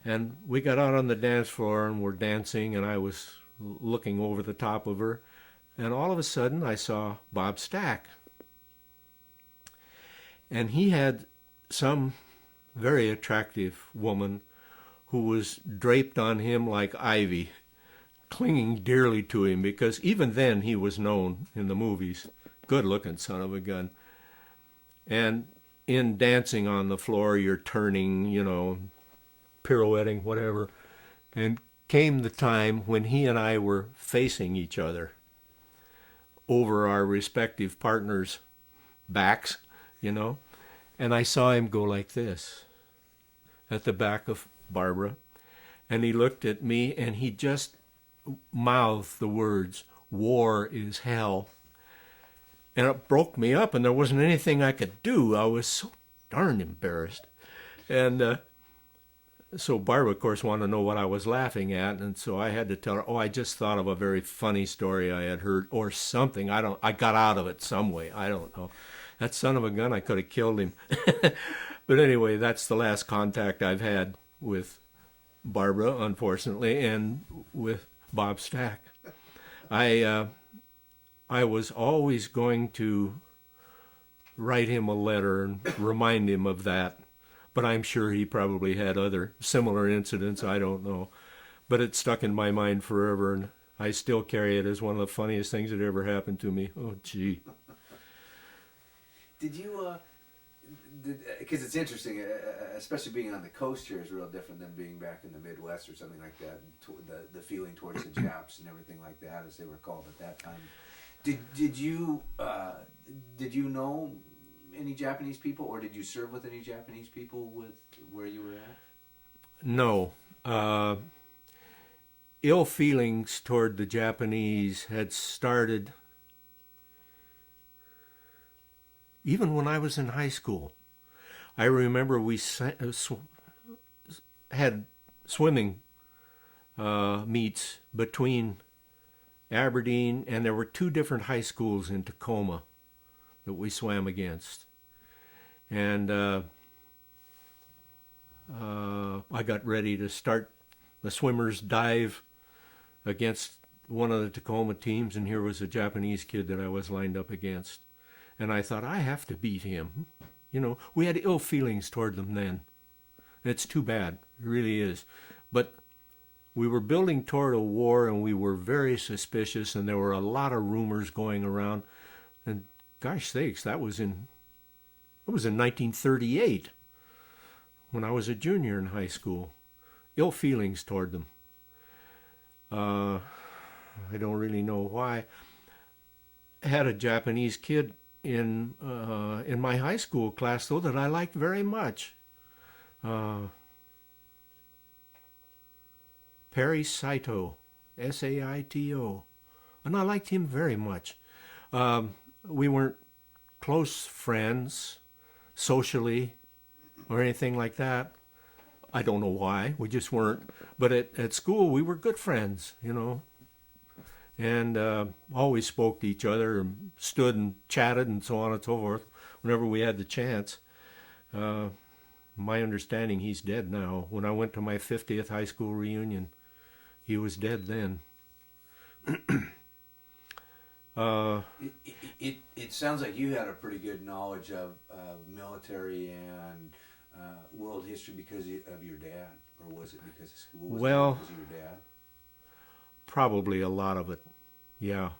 And we got out on the dance floor and were dancing, and I was looking over the top of her, and all of a sudden I saw Bob Stack. And he had some very attractive woman who was draped on him like ivy, clinging dearly to him, because even then he was known in the movies. Good-looking son of a gun. And in dancing on the floor, you're turning, you know, pirouetting, whatever. And came the time when he and I were facing each other over our respective partners' backs, you know. And I saw him go like this at the back of Barbara. And he looked at me and he just mouthed the words, "War is hell." And it broke me up, and there wasn't anything I could do. I was so darn embarrassed. And so Barbara, of course, wanted to know what I was laughing at, and so I had to tell her, I just thought of a very funny story I had heard, or something. I got out of it some way. I don't know. That son of a gun, I could have killed him. But anyway, that's the last contact I've had with Barbara, unfortunately, and with Bob Stack. I was always going to write him a letter and remind him of that, but I'm sure he probably had other similar incidents, I don't know. But it stuck in my mind forever, and I still carry it as one of the funniest things that ever happened to me. Oh, gee. Did you, because it's interesting, especially being on the coast here is real different than being back in the Midwest or something like that, the feeling towards the Japs and everything like that, as they were called at that time. Did you know any Japanese people, or did you serve with any Japanese people with where you were at? No. Ill feelings toward the Japanese had started even when I was in high school. I remember we had swimming meets between Aberdeen, and there were two different high schools in Tacoma that we swam against. And I got ready to start the swimmers' dive against one of the Tacoma teams, and here was a Japanese kid that I was lined up against. And I thought, I have to beat him. You know, we had ill feelings toward them then. It's too bad. It really is. But we were building toward a war, and we were very suspicious, and there were a lot of rumors going around. And gosh sakes, it was in 1938, when I was a junior in high school. Ill feelings toward them. I don't really know why. I had a Japanese kid in my high school class, though, that I liked very much. Perry Saito, Saito, and I liked him very much. We weren't close friends socially or anything like that. I don't know why, we just weren't. But at school, we were good friends, you know, and always spoke to each other and stood and chatted and so on and so forth whenever we had the chance. My understanding, he's dead now. When I went to my 50th high school reunion, he was dead then. It sounds like you had a pretty good knowledge of military and world history because of your dad, or was it because of school? Was it because of your dad? Probably a lot of it, yeah.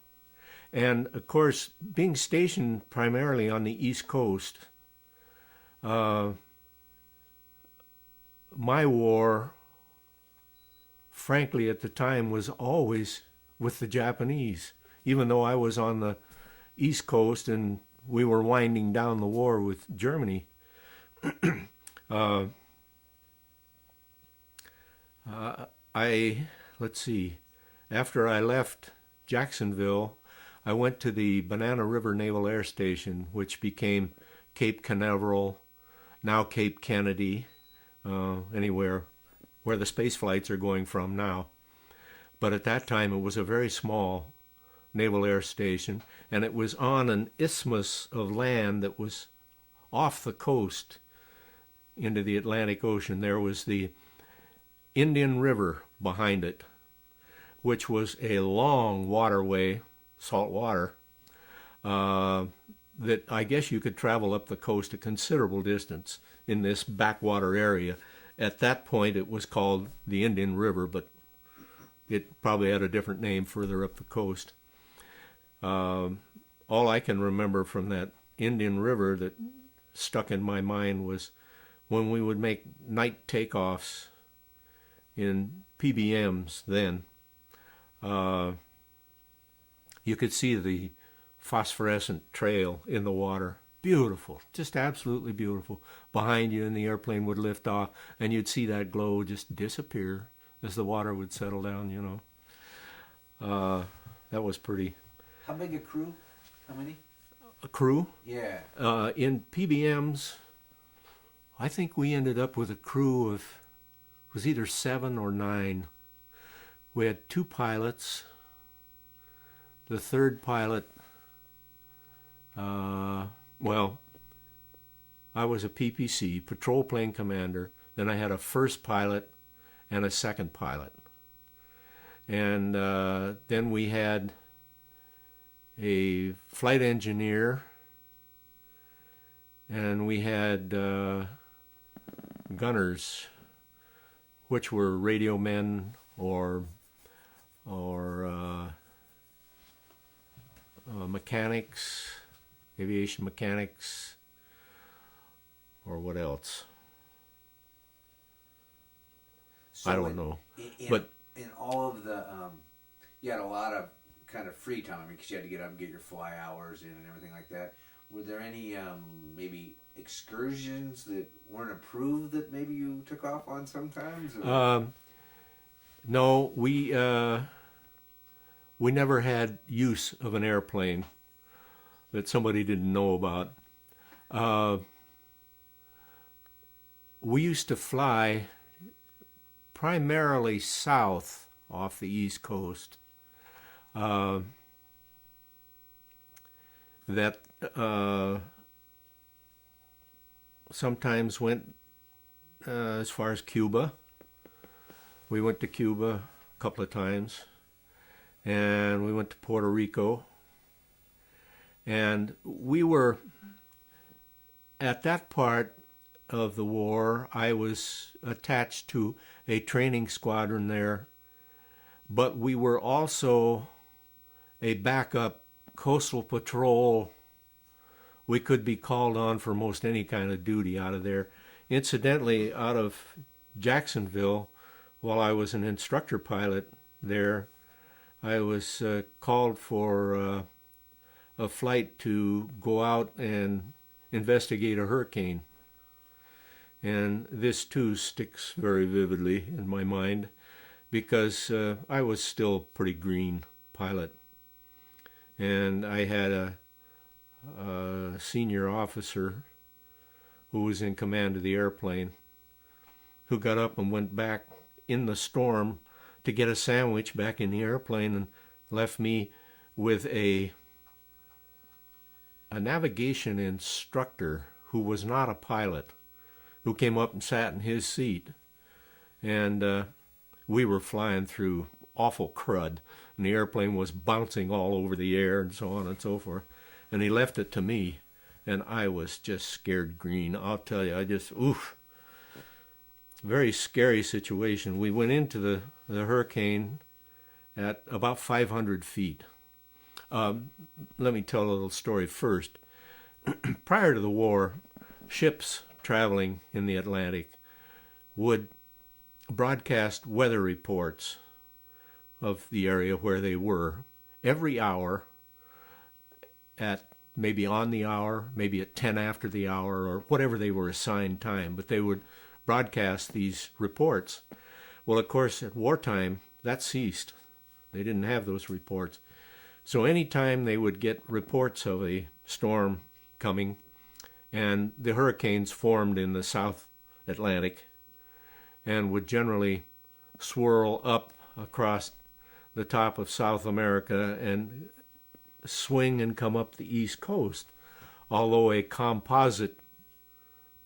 And of course, being stationed primarily on the East Coast, my war, frankly, at the time was always with the Japanese, even though I was on the East Coast and we were winding down the war with Germany. Let's see, after I left Jacksonville, I went to the Banana River Naval Air Station, which became Cape Canaveral, now Cape Kennedy, anywhere where the space flights are going from now. But at that time, it was a very small naval air station, and it was on an isthmus of land that was off the coast into the Atlantic Ocean. There was the Indian River behind it, which was a long waterway, salt water, that I guess you could travel up the coast a considerable distance in this backwater area. At that point, it was called the Indian River, but it probably had a different name further up the coast. All I can remember from that Indian River that stuck in my mind was when we would make night takeoffs in PBMs then. You could see the phosphorescent trail in the water. Beautiful, just absolutely beautiful. Behind you, and the airplane would lift off, and you'd see that glow just disappear as the water would settle down, you know. That was pretty. How big a crew? How many? A crew? Yeah. In PBMs, I think we ended up with a crew of, it was either 7 or 9. We had 2 pilots. The third pilot, well, I was a PPC, patrol plane commander. Then I had a first pilot and a second pilot. And then we had a flight engineer, and we had gunners, which were radio men or mechanics, aviation mechanics, or what else? So I don't know. But in all of the, you had a lot of kind of free time because you had to get up and get your fly hours in and everything like that. Were there any maybe excursions that weren't approved that maybe you took off on sometimes? No, we never had use of an airplane that somebody didn't know about. We used to fly primarily south off the East Coast. That sometimes went as far as Cuba. We went to Cuba a couple of times, and we went to Puerto Rico. And we were, at that part of the war, I was attached to a training squadron there, but we were also a backup coastal patrol. We could be called on for most any kind of duty out of there. Incidentally, out of Jacksonville, while I was an instructor pilot there, I was called for a flight to go out and investigate a hurricane. And this too sticks very vividly in my mind because I was still a pretty green pilot. And I had a senior officer who was in command of the airplane who got up and went back in the storm to get a sandwich back in the airplane and left me with a navigation instructor who was not a pilot, who came up and sat in his seat. And we were flying through awful crud, and the airplane was bouncing all over the air and so on and so forth. And he left it to me, and I was just scared green. I'll tell you, oof. Very scary situation. We went into the hurricane at about 500 feet. Let me tell a little story first. Prior to the war, ships traveling in the Atlantic would broadcast weather reports of the area where they were every hour at maybe on the hour, maybe at 10 after the hour, or whatever they were assigned time, but they would broadcast these reports. Well, of course, at wartime, that ceased. They didn't have those reports. So anytime they would get reports of a storm coming, and the hurricanes formed in the South Atlantic and would generally swirl up across the top of South America and swing and come up the East Coast, although a composite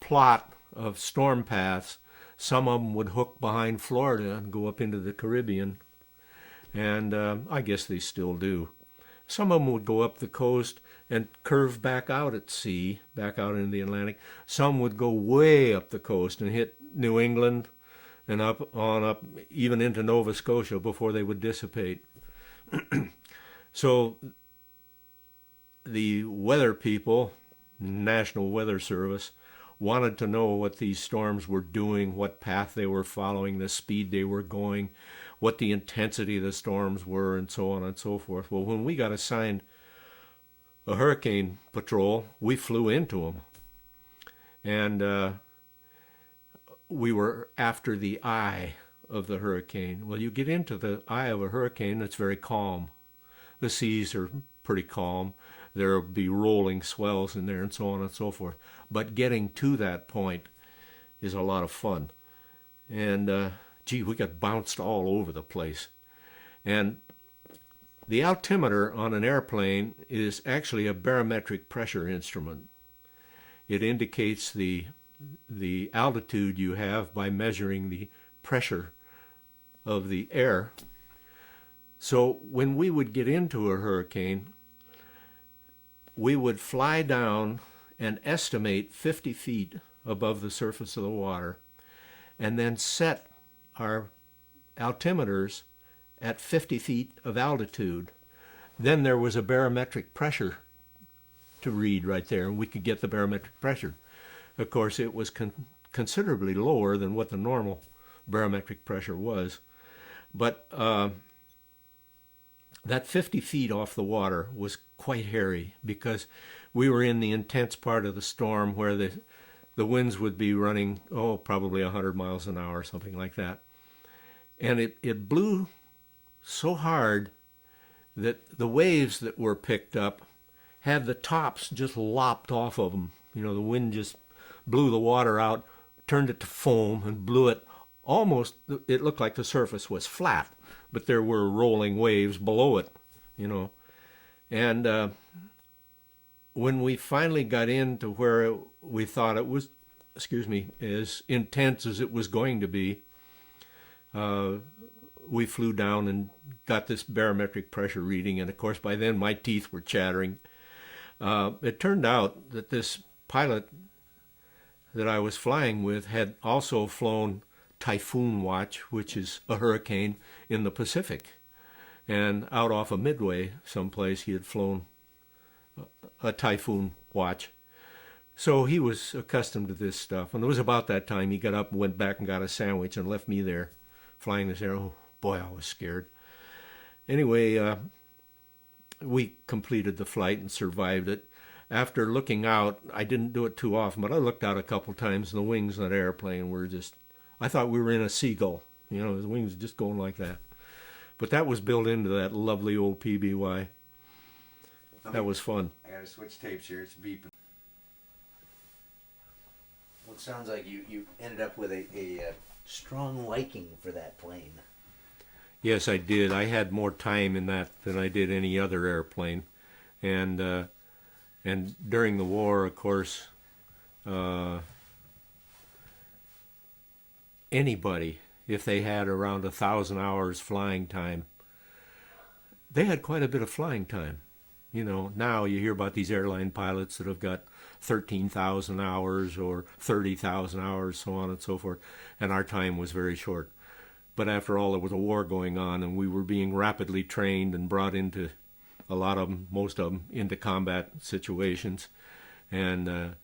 plot of storm paths, some of them would hook behind Florida and go up into the Caribbean, and I guess they still do. Some of them would go up the coast and curve back out at sea, back out into the Atlantic. Some would go way up the coast and hit New England and up, even into Nova Scotia before they would dissipate. So the weather people, National Weather Service, wanted to know what these storms were doing, what path they were following, the speed they were going, what the intensity of the storms were, and so on and so forth. Well, when we got assigned a hurricane patrol, we flew into them. And we were after the eye of the hurricane. Well, you get into the eye of a hurricane, it's very calm. The seas are pretty calm. There will be rolling swells in there and so on and so forth. But getting to that point is a lot of fun. And, we got bounced all over the place. And the altimeter on an airplane is actually a barometric pressure instrument. It indicates the altitude you have by measuring the pressure of the air. So when we would get into a hurricane, we would fly down and estimate 50 feet above the surface of the water, and then set our altimeters at 50 feet of altitude. Then there was a barometric pressure to read right there, and we could get the barometric pressure. Of course, it was considerably lower than what the normal barometric pressure was. But that 50 feet off the water was quite hairy because we were in the intense part of the storm where the winds would be running, probably 100 miles an hour, something like that. And it blew so hard that the waves that were picked up had the tops just lopped off of them. The wind just blew the water out, turned it to foam, and blew it almost, it looked like the surface was flat, but there were rolling waves below it, And when we finally got into where we thought it was, as intense as it was going to be, we flew down and got this barometric pressure reading, and of course by then my teeth were chattering. It turned out that this pilot that I was flying with had also flown Typhoon Watch, which is a hurricane in the Pacific. And out off of Midway someplace he had flown a Typhoon Watch. So he was accustomed to this stuff. And it was about that time he got up and went back and got a sandwich and left me there flying this air. Oh boy, I was scared. Anyway, we completed the flight and survived it. After looking out, I didn't do it too often, but I looked out a couple times, and the wings on that airplane were just, I thought we were in a seagull. The wings just going like that. But that was built into that lovely old PBY. That was fun. I gotta switch tapes here, it's beeping. Well, it sounds like you ended up with a strong liking for that plane. Yes, I did. I had more time in that than I did any other airplane. And during the war, of course, anybody, if they had around 1,000 hours flying time, they had quite a bit of flying time. Now you hear about these airline pilots that have got 13,000 hours or 30,000 hours, so on and so forth, and our time was very short. But after all, there was a war going on, and we were being rapidly trained and brought into a lot of them, most of them, into combat situations. And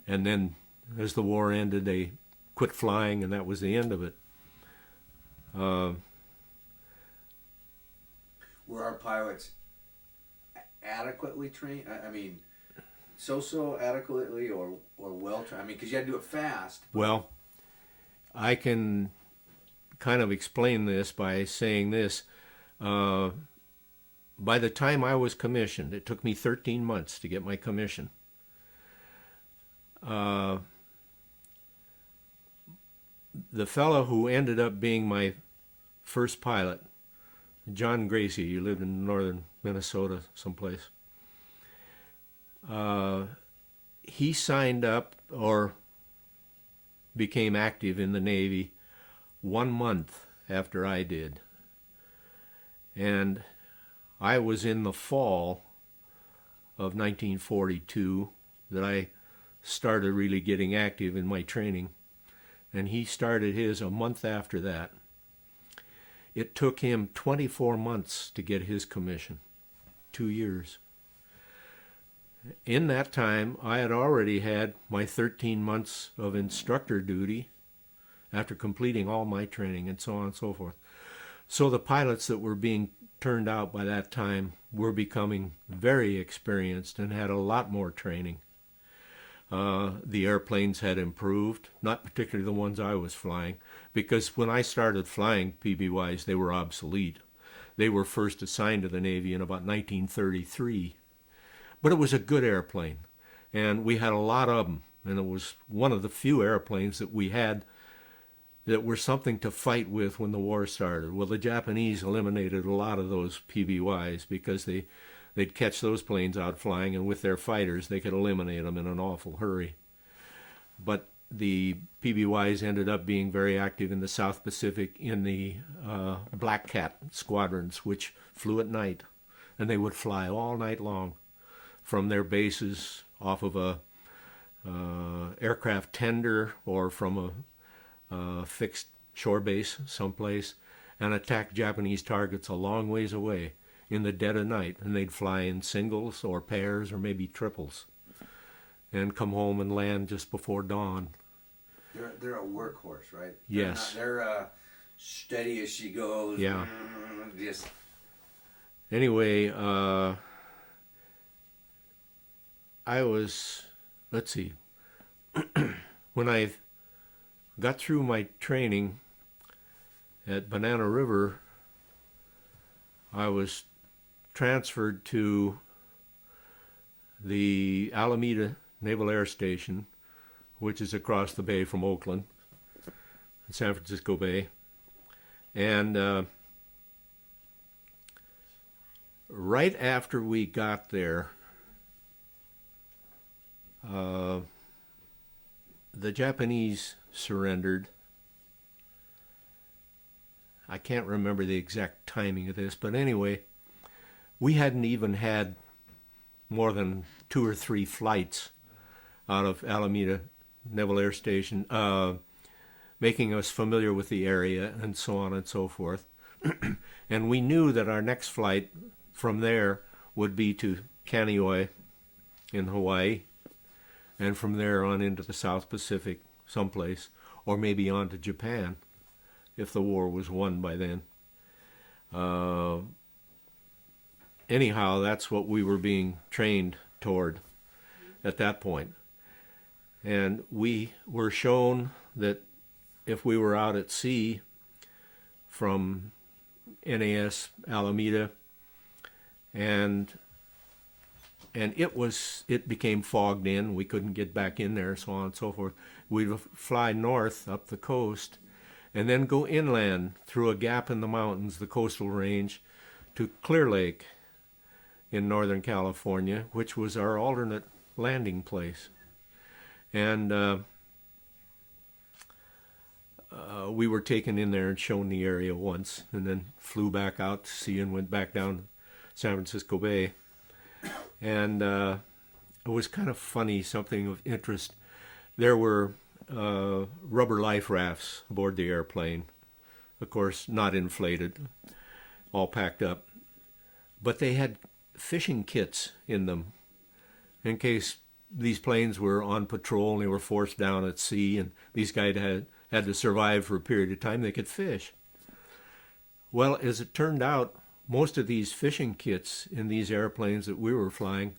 then as the war ended, they quit flying, and that was the end of it. Were our pilots adequately trained? I mean, so adequately or well trained? I mean, because you had to do it fast. Well, I can kind of explain this by saying this. By the time I was commissioned, it took me 13 months to get my commission. The fellow who ended up being my first pilot, John Gracie, he lived in northern Minnesota someplace. He signed up or became active in the Navy 1 month after I did. And I was in the fall of 1942 that I started really getting active in my training. And he started his a month after that. It took him 24 months to get his commission, 2 years. In that time, I had already had my 13 months of instructor duty after completing all my training and so on and so forth. So the pilots that were being turned out by that time were becoming very experienced and had a lot more training. The airplanes had improved, not particularly the ones I was flying, because when I started flying PBYs, they were obsolete. They were first assigned to the Navy in about 1933. But it was a good airplane, and we had a lot of them, and it was one of the few airplanes that we had that were something to fight with when the war started. Well, the Japanese eliminated a lot of those PBYs because they'd catch those planes out flying, and with their fighters, they could eliminate them in an awful hurry. But the PBYs ended up being very active in the South Pacific in the Black Cat squadrons, which flew at night, and they would fly all night long from their bases off of a aircraft tender or from a fixed shore base someplace and attack Japanese targets a long ways away in the dead of night, and they'd fly in singles or pairs or maybe triples and come home and land just before dawn. They're a workhorse, right? Yes. They're steady as she goes. Yeah. Just anyway, I was, let's see, when I got through my training at Banana River, I was transferred to the Alameda Naval Air Station, which is across the bay from Oakland, San Francisco Bay. And right after we got there, the Japanese surrendered. I can't remember the exact timing of this, but anyway, we hadn't even had more than 2 or 3 flights out of Alameda Naval Air Station, making us familiar with the area and so on and so forth. And we knew that our next flight from there would be to Kaneohe in Hawaii, and from there on into the South Pacific someplace, or maybe on to Japan if the war was won by then. Anyhow, that's what we were being trained toward at that point. And we were shown that if we were out at sea from NAS Alameda, and it became fogged in, we couldn't get back in there, so on and so forth. We'd fly north up the coast and then go inland through a gap in the mountains, the coastal range, to Clear Lake in Northern California, which was our alternate landing place. And we were taken in there and shown the area once, and then flew back out to sea and went back down to San Francisco Bay. And it was kind of funny, something of interest. There were rubber life rafts aboard the airplane, of course not inflated, all packed up. But they had fishing kits in them in case these planes were on patrol and they were forced down at sea, and these guys had to survive for a period of time. They could fish. Well, as it turned out, most of these fishing kits in these airplanes that we were flying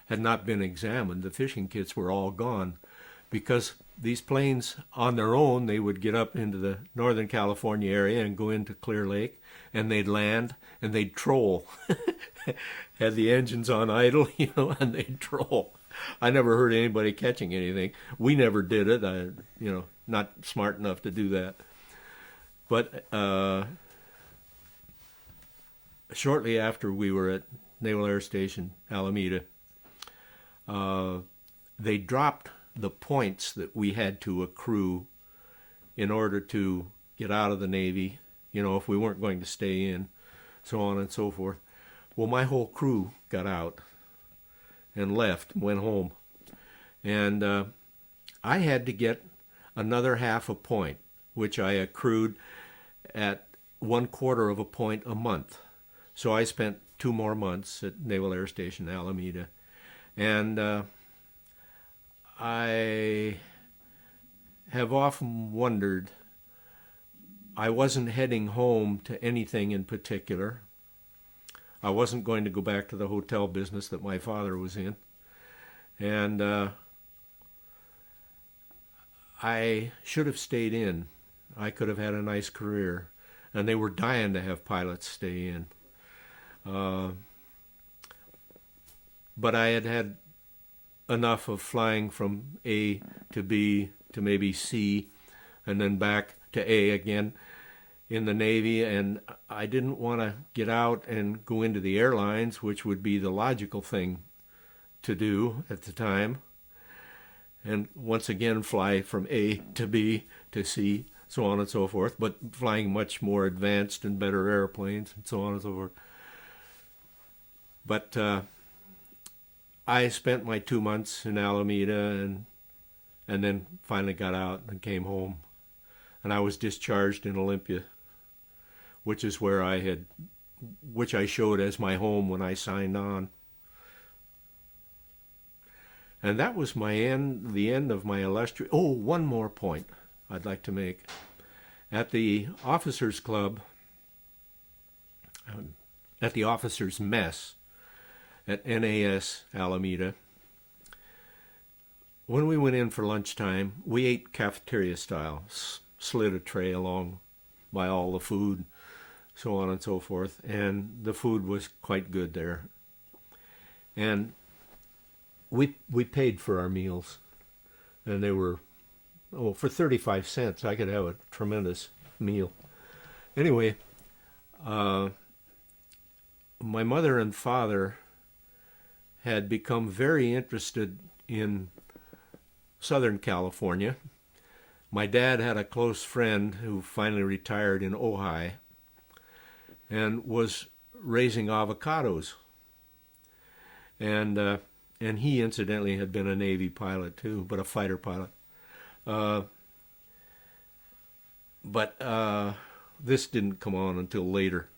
had not been examined. The fishing kits were all gone because these planes on their own, they would get up into the Northern California area and go into Clear Lake, and they'd land and they'd troll. Had the engines on idle, and they'd troll. I never heard anybody catching anything. We never did it. Not smart enough to do that. But shortly after we were at Naval Air Station Alameda, they dropped the points that we had to accrue in order to get out of the Navy, if we weren't going to stay in, so on and so forth. Well, my whole crew got out and left, went home. And I had to get another half a point, which I accrued at 1/4 of a point a month. So I spent 2 more months at Naval Air Station Alameda. And I have often wondered, I wasn't heading home to anything in particular. I wasn't going to go back to the hotel business that my father was in. And I should have stayed in. I could have had a nice career. And they were dying to have pilots stay in. But I had had enough of flying from A to B to maybe C and then back to A again in the Navy, and I didn't want to get out and go into the airlines, which would be the logical thing to do at the time, and once again fly from A to B to C, so on and so forth, but flying much more advanced and better airplanes and so on and so forth. But I spent my 2 months in Alameda and then finally got out and came home. And I was discharged in Olympia, which is where which I showed as my home when I signed on. And that was the end of my illustrious. Oh, one more point I'd like to make. At the officers' club, at the officers' mess at NAS Alameda, when we went in for lunchtime, we ate cafeteria style, slid a tray along by all the food, so on and so forth, and the food was quite good there. And we paid for our meals, and they were, for 35 cents, I could have a tremendous meal. Anyway, my mother and father had become very interested in Southern California. My dad had a close friend who finally retired in Ojai and was raising avocados. And he incidentally had been a Navy pilot too, but a fighter pilot. But this didn't come on until later.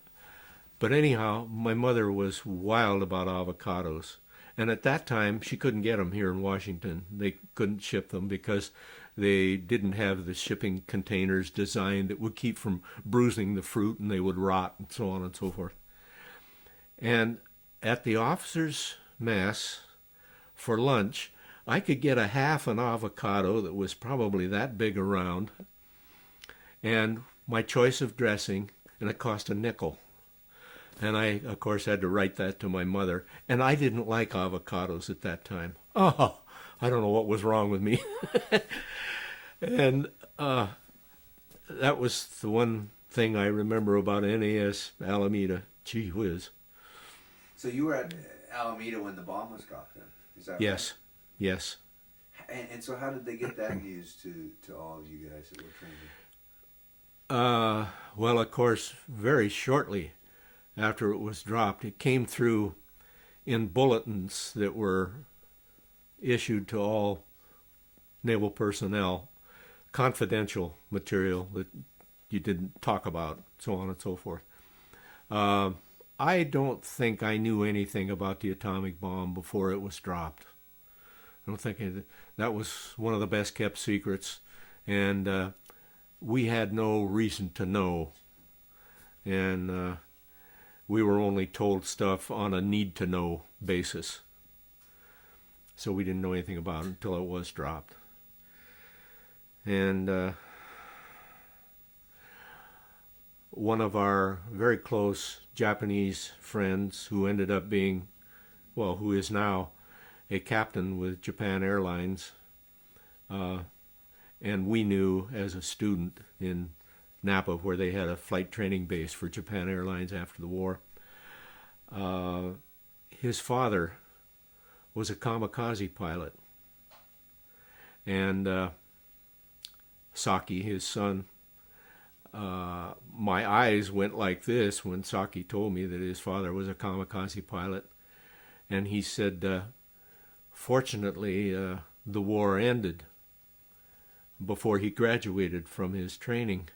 But anyhow, my mother was wild about avocados. And at that time, she couldn't get them here in Washington. They couldn't ship them because they didn't have the shipping containers designed that would keep from bruising the fruit and they would rot and so on and so forth. And at the officers' mess for lunch, I could get a half an avocado that was probably that big around and my choice of dressing, and it cost a nickel. And I, of course, had to write that to my mother. And I didn't like avocados at that time. Oh, I don't know what was wrong with me. And that was the one thing I remember about NAS Alameda. Gee whiz. So you were at Alameda when the bomb was dropped then? Is that yes, right? Yes. And so how did they get that news to all of you guys that were training? Well, of course, very shortly after it was dropped, it came through in bulletins that were issued to all naval personnel, confidential material that you didn't talk about, so on and so forth. I I don't think I knew anything about the atomic bomb before it was dropped. I don't think that was one of the best kept secrets, and we had no reason to know. And we were only told stuff on a need-to-know basis. So we didn't know anything about it until it was dropped. And one of our very close Japanese friends who ended up being, well, who is now a captain with Japan Airlines, and we knew as a student in Napa, where they had a flight training base for Japan Airlines after the war. His father was a kamikaze pilot. And Saki, his son, my eyes went like this when Saki told me that his father was a kamikaze pilot. And he said, fortunately, the war ended before he graduated from his training.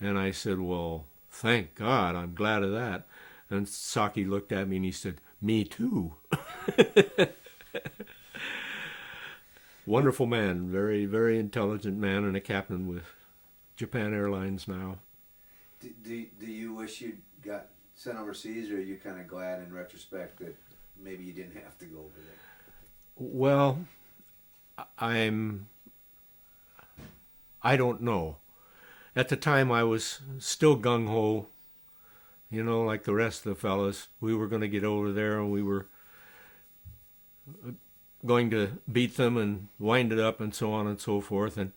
And I said, well, thank God, I'm glad of that. And Saki looked at me and he said, me too. Wonderful man, very, very intelligent man, and a captain with Japan Airlines now. Do you wish you got sent overseas, or are you kind of glad in retrospect that maybe you didn't have to go over there? Well, I don't know. At the time, I was still gung-ho, you know, like the rest of the fellas. We were going to get over there, and we were going to beat them and wind it up and so on and so forth. And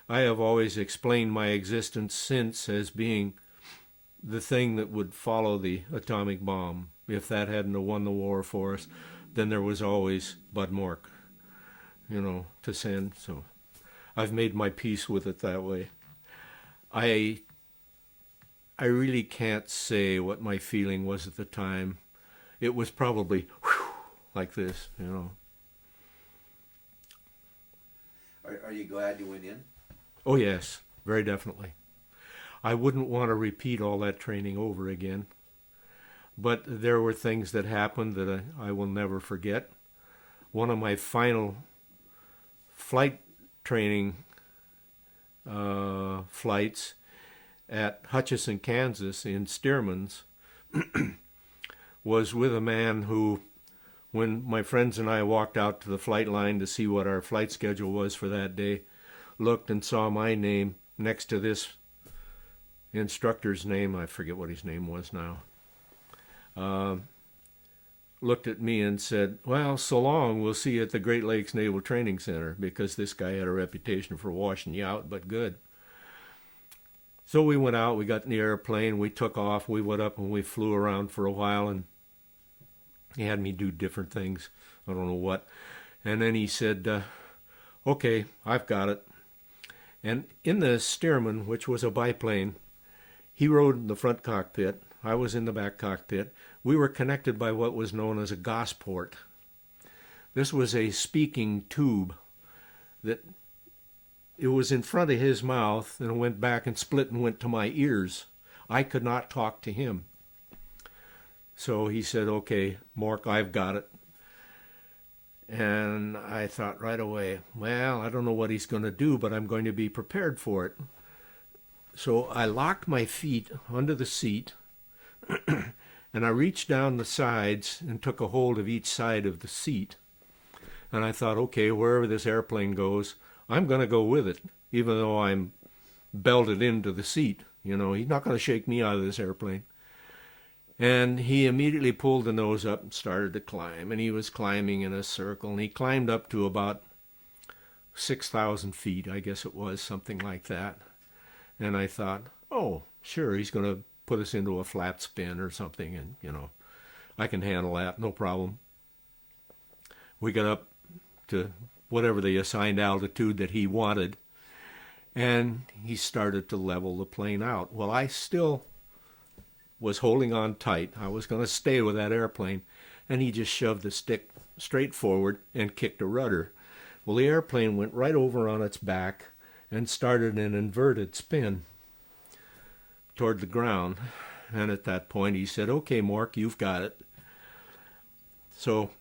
I have always explained my existence since as being the thing that would follow the atomic bomb. If that hadn't won the war for us, then there was always Bud Morck, you know, to send. So I've made my peace with it that way. I really can't say what my feeling was at the time. It was probably whew, like this, you know. Are you glad you went in? Oh yes, very definitely. I wouldn't want to repeat all that training over again. But there were things that happened that I will never forget. One of my final flight training flights at Hutchinson, Kansas, in Stearman's, was with a man who, when my friends and I walked out to the flight line to see what our flight schedule was for that day, looked and saw my name next to this instructor's name. I forget what his name was now. Looked at me and said, well, so long, we'll see you at the Great Lakes Naval Training Center, because this guy had a reputation for washing you out, but good. So we went out, we got in the airplane, we took off, we went up and we flew around for a while, and he had me do different things, I don't know what. And then he said, okay, I've got it. And in the Stearman, which was a biplane, he rode in the front cockpit, I was in the back cockpit. We were connected by what was known as a Gosport. This was a speaking tube that it was in front of his mouth and went back and split and went to my ears. I could not talk to him. So he said, okay, Morck, I've got it. And I thought right away, well, I don't know what he's going to do, but I'm going to be prepared for it. So I locked my feet under the seat, and I reached down the sides and took a hold of each side of the seat. And I thought, okay, wherever this airplane goes, I'm going to go with it, even though I'm belted into the seat. You know, he's not going to shake me out of this airplane. And he immediately pulled the nose up and started to climb. And he was climbing in a circle. And he climbed up to about 6,000 feet, I guess it was, something like that. And I thought, oh, sure, he's going to put us into a flat spin or something. And, you know, I can handle that, no problem. We got up to whatever the assigned altitude that he wanted. And he started to level the plane out. Well, I still was holding on tight. I was going to stay with that airplane, and he just shoved the stick straight forward and kicked a rudder. Well, the airplane went right over on its back and started an inverted spin toward the ground. And at that point, he said, "Okay, Morck, you've got it." So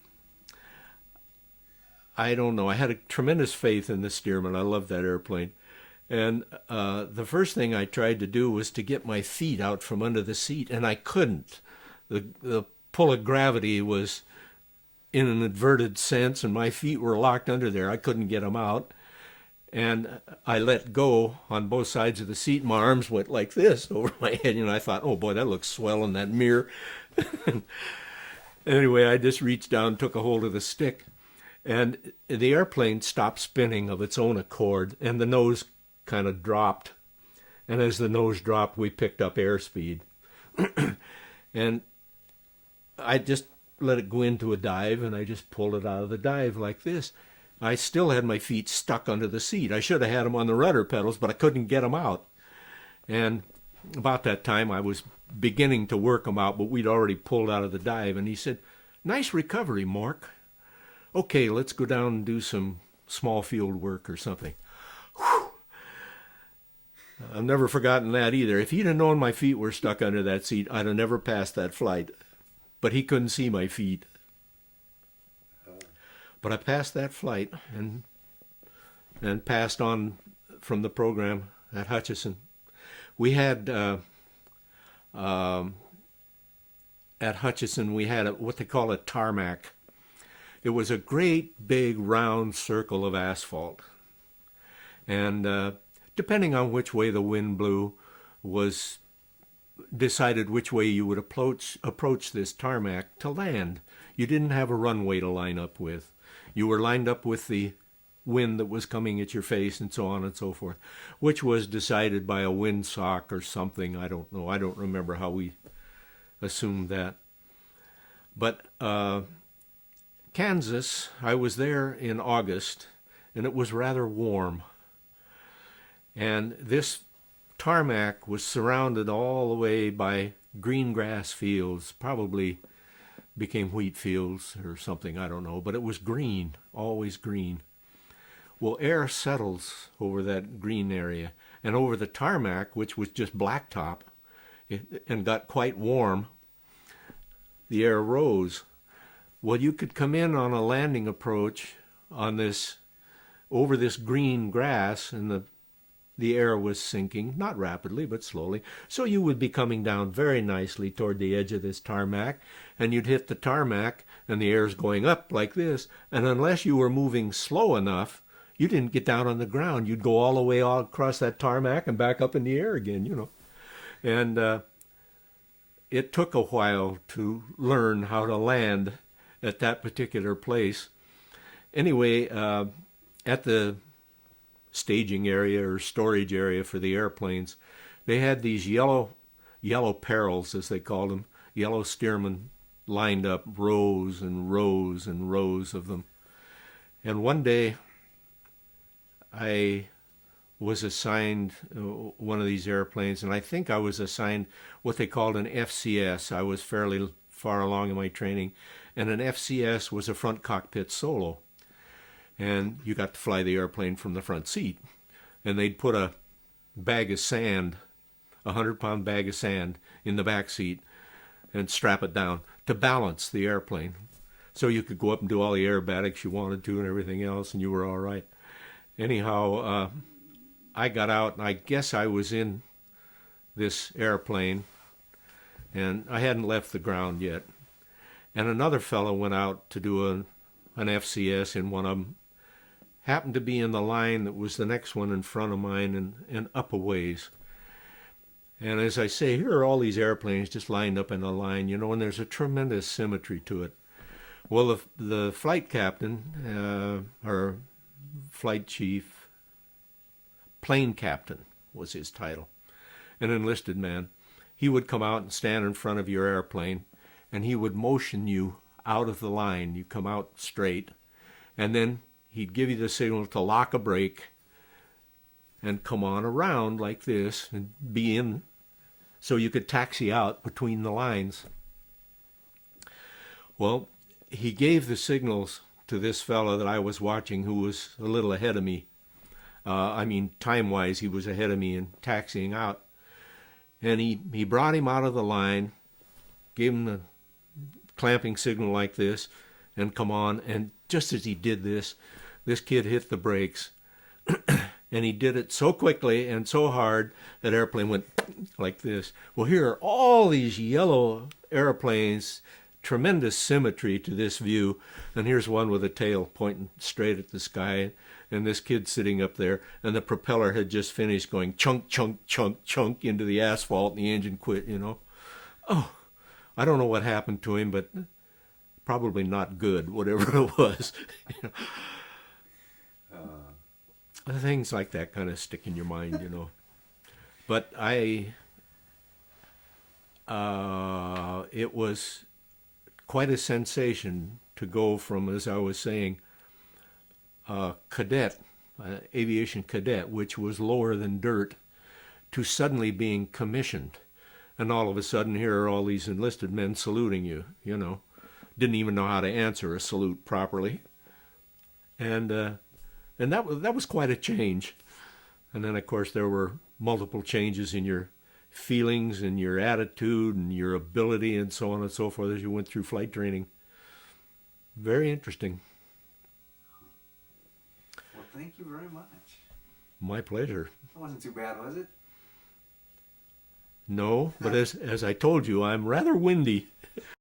I don't know. I had a tremendous faith in the Stearman. I loved that airplane. And the first thing I tried to do was to get my feet out from under the seat, and I couldn't. The pull of gravity was in an inverted sense, and my feet were locked under there. I couldn't get them out. And I let go on both sides of the seat. My arms went like this over my head, and I thought, oh boy, that looks swell in that mirror. Anyway, I just reached down, took a hold of the stick, and the airplane stopped spinning of its own accord, and the nose kind of dropped. And as the nose dropped, we picked up airspeed. And I just let it go into a dive, and I just pulled it out of the dive like this. I still had my feet stuck under the seat. I should have had them on the rudder pedals, but I couldn't get them out. And about that time, I was beginning to work them out, but we'd already pulled out of the dive. And he said, "Nice recovery, Morck. Okay, let's go down and do some small field work or something." Whew. I've never forgotten that either. If he'd have known my feet were stuck under that seat, I'd have never passed that flight. But he couldn't see my feet. But I passed that flight and passed on from the program at Hutchinson. We had, at Hutchinson, we had what they call a tarmac. It was a great big round circle of asphalt. And depending on which way the wind blew was decided which way you would approach this tarmac to land. You didn't have a runway to line up with. You were lined up with the wind that was coming at your face and so on and so forth, which was decided by a windsock or something. I don't know. I don't remember how we assumed that. But Kansas, I was there in August, and it was rather warm. And this tarmac was surrounded all the way by green grass fields, probably became wheat fields or something, I don't know, but it was green, always green. Well, air settles over that green area, and over the tarmac, which was just blacktop, and got quite warm, the air rose. Well, you could come in on a landing approach on this, over this green grass, and the air was sinking, not rapidly, but slowly. So you would be coming down very nicely toward the edge of this tarmac, and you'd hit the tarmac, and the air's going up like this. And unless you were moving slow enough, you didn't get down on the ground. You'd go all the way all across that tarmac and back up in the air again, you know. And it took a while to learn how to land at that particular place. Anyway, at the staging area or storage area for the airplanes, they had these yellow perils, as they called them, yellow Stearman, lined up, rows and rows and rows of them. And one day I was assigned one of these airplanes, and I think I was assigned what they called an FCS. I was fairly far along in my training, and an FCS was a front cockpit solo. And you got to fly the airplane from the front seat. And they'd put a bag of sand, a 100-pound bag of sand, in the back seat and strap it down to balance the airplane. So you could go up and do all the aerobatics you wanted to and everything else, and you were all right. Anyhow, I got out, and I guess I was in this airplane, and I hadn't left the ground yet. And another fellow went out to do an FCS in one of them, happened to be in the line that was the next one in front of mine and up a ways. And as I say, here are all these airplanes just lined up in a line, you know, and there's a tremendous symmetry to it. Well, the flight captain, or flight chief, plane captain was his title, an enlisted man, he would come out and stand in front of your airplane, and he would motion you out of the line. You come out straight, and then he'd give you the signal to lock a brake and come on around like this and be in, so you could taxi out between the lines. Well, he gave the signals to this fellow that I was watching, who was a little ahead of me. Time-wise, he was ahead of me in taxiing out. And he brought him out of the line, gave him the clamping signal like this, and come on. And just as he did this kid hit the brakes. And he did it so quickly and so hard that airplane went like this. Well, here are all these yellow airplanes, tremendous symmetry to this view. And here's one with a tail pointing straight at the sky. And this kid sitting up there, and the propeller had just finished going chunk, chunk, chunk, chunk into the asphalt, and the engine quit, you know. Oh, I don't know what happened to him, but probably not good, whatever it was. You know. Things like that kind of stick in your mind, you know. But it was quite a sensation to go from, as I was saying, cadet, aviation cadet, which was lower than dirt, to suddenly being commissioned. And all of a sudden, here are all these enlisted men saluting you, you know. Didn't even know how to answer a salute properly. And that was quite a change. And then, of course, there were multiple changes in your feelings and your attitude and your ability and so on and so forth as you went through flight training. Very interesting. Well, thank you very much. My pleasure. That wasn't too bad, was it? No, but as I told you, I'm rather windy.